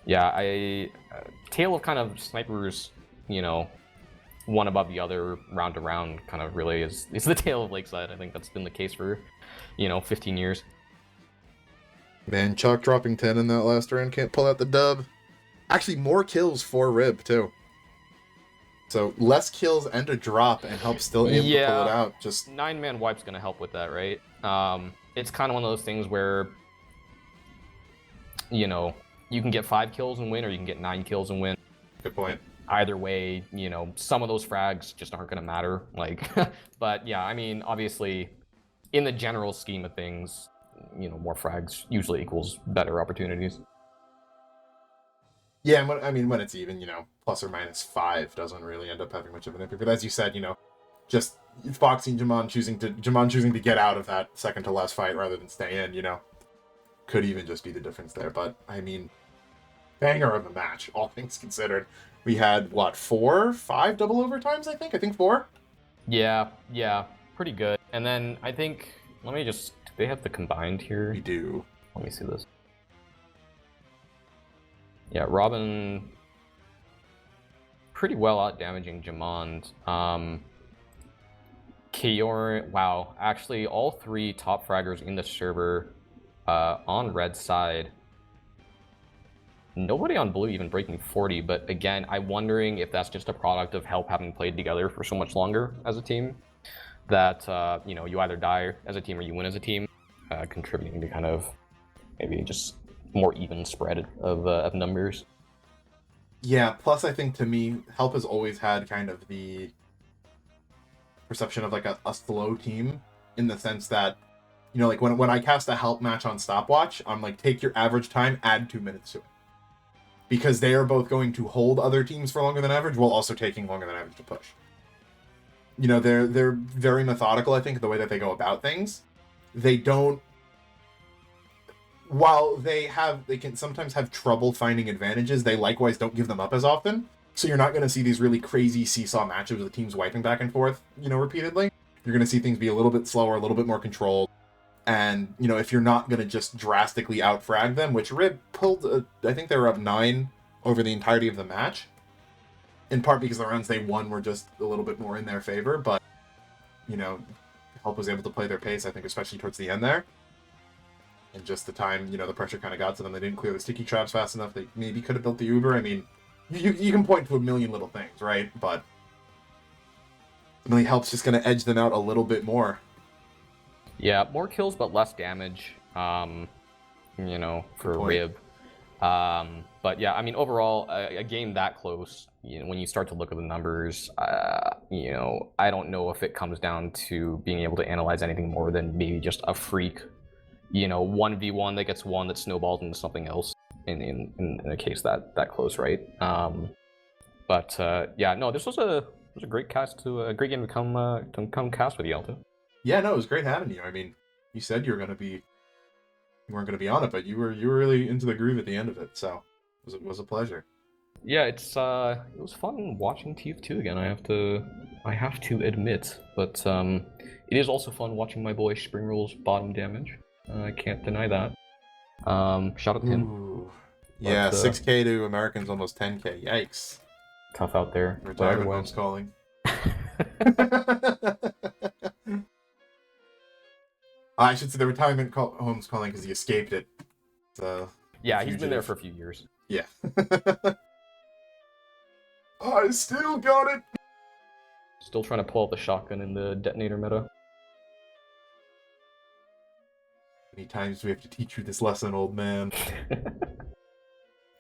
yeah, tale of kind of snipers, you know, one above the other, round to round, kind of really is the tale of Lakeside. I think that's been the case for, 15 years. Man, Chalk dropping 10 in that last round can't pull out the dub. Actually, more kills for Rib, too. So, less kills and a drop, and help still able to pull it out. Just 9-man wipe's gonna help with that, right? It's kind of one of those things where, you can get 5 kills and win, or you can get 9 kills and win. Good point. Either way, some of those frags just aren't gonna matter. Like, but yeah, I mean, obviously, in the general scheme of things, more frags usually equals better opportunities. Yeah, and when it's even, plus or minus 5 doesn't really end up having much of an impact. But as you said, just Foxy and Jamon choosing to get out of that second to last fight rather than stay in, could even just be the difference there. But I mean, banger of a match, all things considered. We had 4, 5 double overtimes, I think 4. Yeah, pretty good. And then I think, do they have the combined here? We do. Let me see this. Yeah, Robin pretty well out damaging Jamond. Kaorn, wow, actually all 3 top fraggers in the server on red side. Nobody on blue even breaking 40, but again, I'm wondering if that's just a product of help having played together for so much longer as a team that, you either die as a team or you win as a team, contributing to kind of maybe just more even spread of numbers. Yeah, plus I think to me, Help has always had kind of the perception of like a slow team, in the sense that, like when I cast a Help match on Stopwatch, I'm like, take your average time, add 2 minutes to it. Because they are both going to hold other teams for longer than average, while also taking longer than average to push. They're very methodical, I think, the way that they go about things. They don't... While they can sometimes have trouble finding advantages, they likewise don't give them up as often. So you're not going to see these really crazy seesaw matches with the teams wiping back and forth, repeatedly. You're going to see things be a little bit slower, a little bit more controlled. And, if you're not going to just drastically out-frag them, which Rib pulled, I think they were up 9 over the entirety of the match. In part because the rounds they won were just a little bit more in their favor, but, Help was able to play their pace, I think, especially towards the end there. And just the time, the pressure kind of got to them. They didn't clear the sticky traps fast enough. They maybe could have built the Uber. I mean, you can point to a million little things, right? But really Help's just going to edge them out a little bit more. Yeah, more kills but less damage, for Rib. But yeah, I mean, overall, a game that close, when you start to look at the numbers, I don't know if it comes down to being able to analyze anything more than maybe just a freak, 1v1 that gets one that snowballs into something else in a case that close, right? But yeah, no, this was a great great game to come cast with you, Alto. Yeah, no, it was great having you. I mean, you said you weren't gonna be on it, but you were really into the groove at the end of it, so it was a pleasure. Yeah, it was fun watching TF2 again. I have to admit, but it is also fun watching my boy Spring Rules bottom damage. I can't deny that. Shout out to him. Yeah, 6K to Americans, almost 10K. Yikes. Tough out there. Retirement home's calling. I should say the retirement home's calling because he escaped it. So yeah, he's been there for a few years. Yeah. I still got it! Still trying to pull out the shotgun in the detonator meta. Many times do we have to teach you this lesson, old man?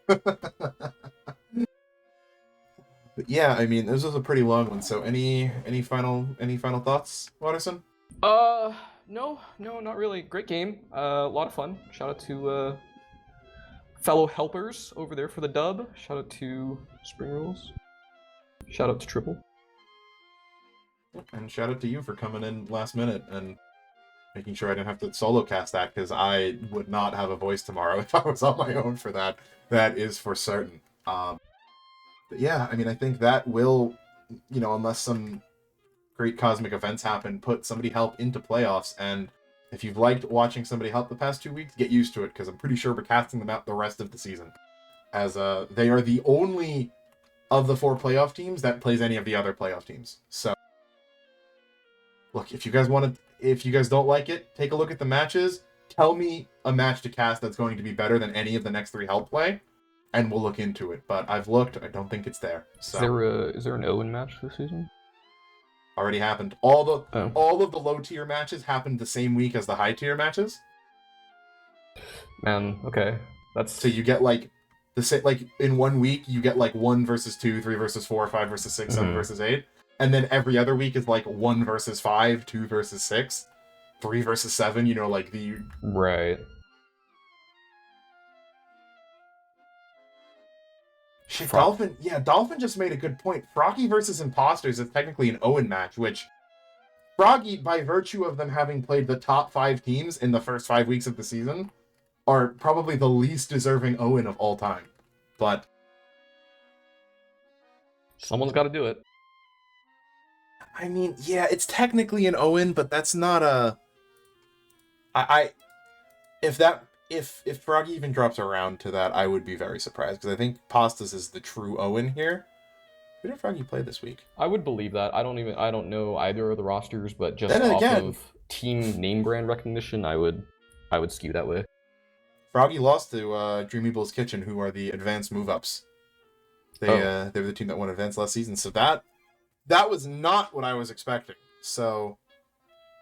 But yeah, I mean, this was a pretty long one. So, any final thoughts, Watterson? No, not really. Great game. A lot of fun. Shout out to fellow helpers over there for the dub. Shout out to Spring Rules. Shout out to Triple. And shout out to you for coming in last minute and making sure I didn't have to solo cast that, because I would not have a voice tomorrow if I was on my own for that. That is for certain. But yeah, I mean, I think that will, unless some great cosmic events happen, put somebody help into playoffs. And if you've liked watching somebody help the past 2 weeks, get used to it, because I'm pretty sure we're casting them out the rest of the season, as they are the only of the 4 playoff teams that plays any of the other playoff teams. So look, if you guys don't like it, take a look at the matches. Tell me a match to cast that's going to be better than any of the next 3 help play, and we'll look into it. But I've looked, I don't think it's there. So Is there an Owen match this season? already happened. All of the low tier matches happened the same week as the high tier matches. Man, okay, So you get like in 1 week you get like 1 versus 2, 3 versus 4, 5 versus 6, 7 versus 8, and then every other week is like 1 versus 5, 2 versus 6, 3 versus 7. Like the right. Shit, Dolphin just made a good point. Froggy versus Imposters is technically an Owen match, which Froggy, by virtue of them having played the top 5 teams in the first 5 weeks of the season, are probably the least deserving Owen of all time. But Someone's got to do it. I mean, yeah, it's technically an Owen, but that's not a. If Froggy even drops around to that, I would be very surprised, because I think Pastas is the true Owen here. Who did Froggy play this week? I would believe that. I don't know either of the rosters, but just off of team name brand recognition, I would skew that way. Froggy lost to Dream Evil's Kitchen, who are the advanced move-ups. They were the team that won advanced last season, so that was not what I was expecting. So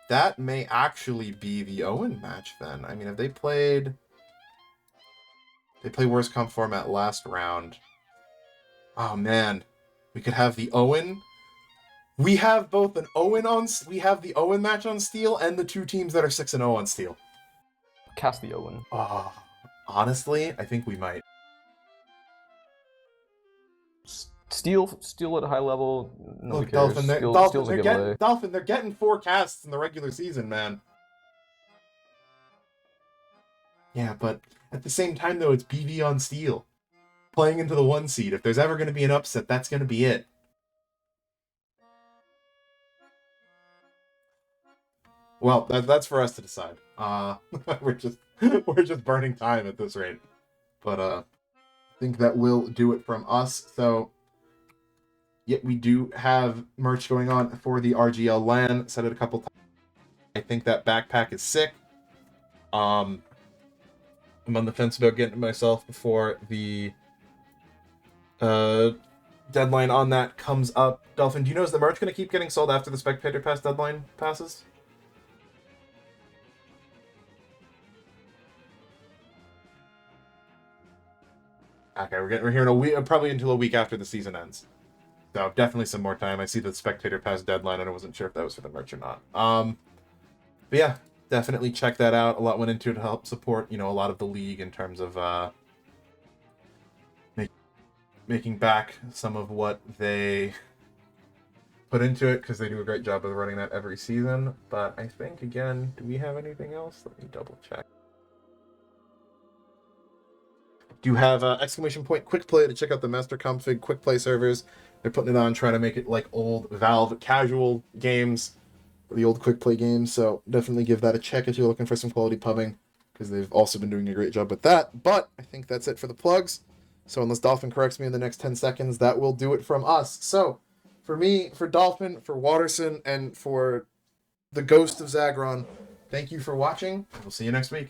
that may actually be the Owen match then. I mean, if they played worst comp format last round, oh man, we could have the Owen. We have both we have the Owen match on Steel and the 2 teams that are 6-0 on Steel. Cast the Owen. Oh, honestly, I think we might. Steel at a high level. Look, Dolphin, they're getting 4 casts in the regular season, man. Yeah, but at the same time, though, it's BV on Steel, playing into the 1 seed. If there's ever going to be an upset, that's going to be it. Well, that's for us to decide. We're just burning time at this rate. But I think that will do it from us. So yeah, we do have merch going on for the RGL LAN. Said it a couple times. I think that backpack is sick. I'm on the fence about getting it myself before the deadline on that comes up. Dolphin, do you know, is the merch going to keep getting sold after the Spectator Pass deadline passes? Okay, we're here in a week, probably until a week after the season ends. So definitely some more time. I see the Spectator Pass deadline, and I wasn't sure if that was for the merch or not. But yeah, definitely check that out. A lot went into it to help support, a lot of the league in terms of making back some of what they put into it, because they do a great job of running that every season. But I think, again, do we have anything else? Let me double check. Do have exclamation point quick play to check out the master config quick play servers. They're putting it on, trying to make it like old Valve casual games, the old quick play games. So definitely give that a check if you're looking for some quality pubbing, because they've also been doing a great job with that. But I think that's it for the plugs. So unless Dolphin corrects me in the next 10 seconds, that will do it from us. So for me, for Dolphin, for Watterson, and for the Ghost of Zagron, thank you for watching. We'll see you next week.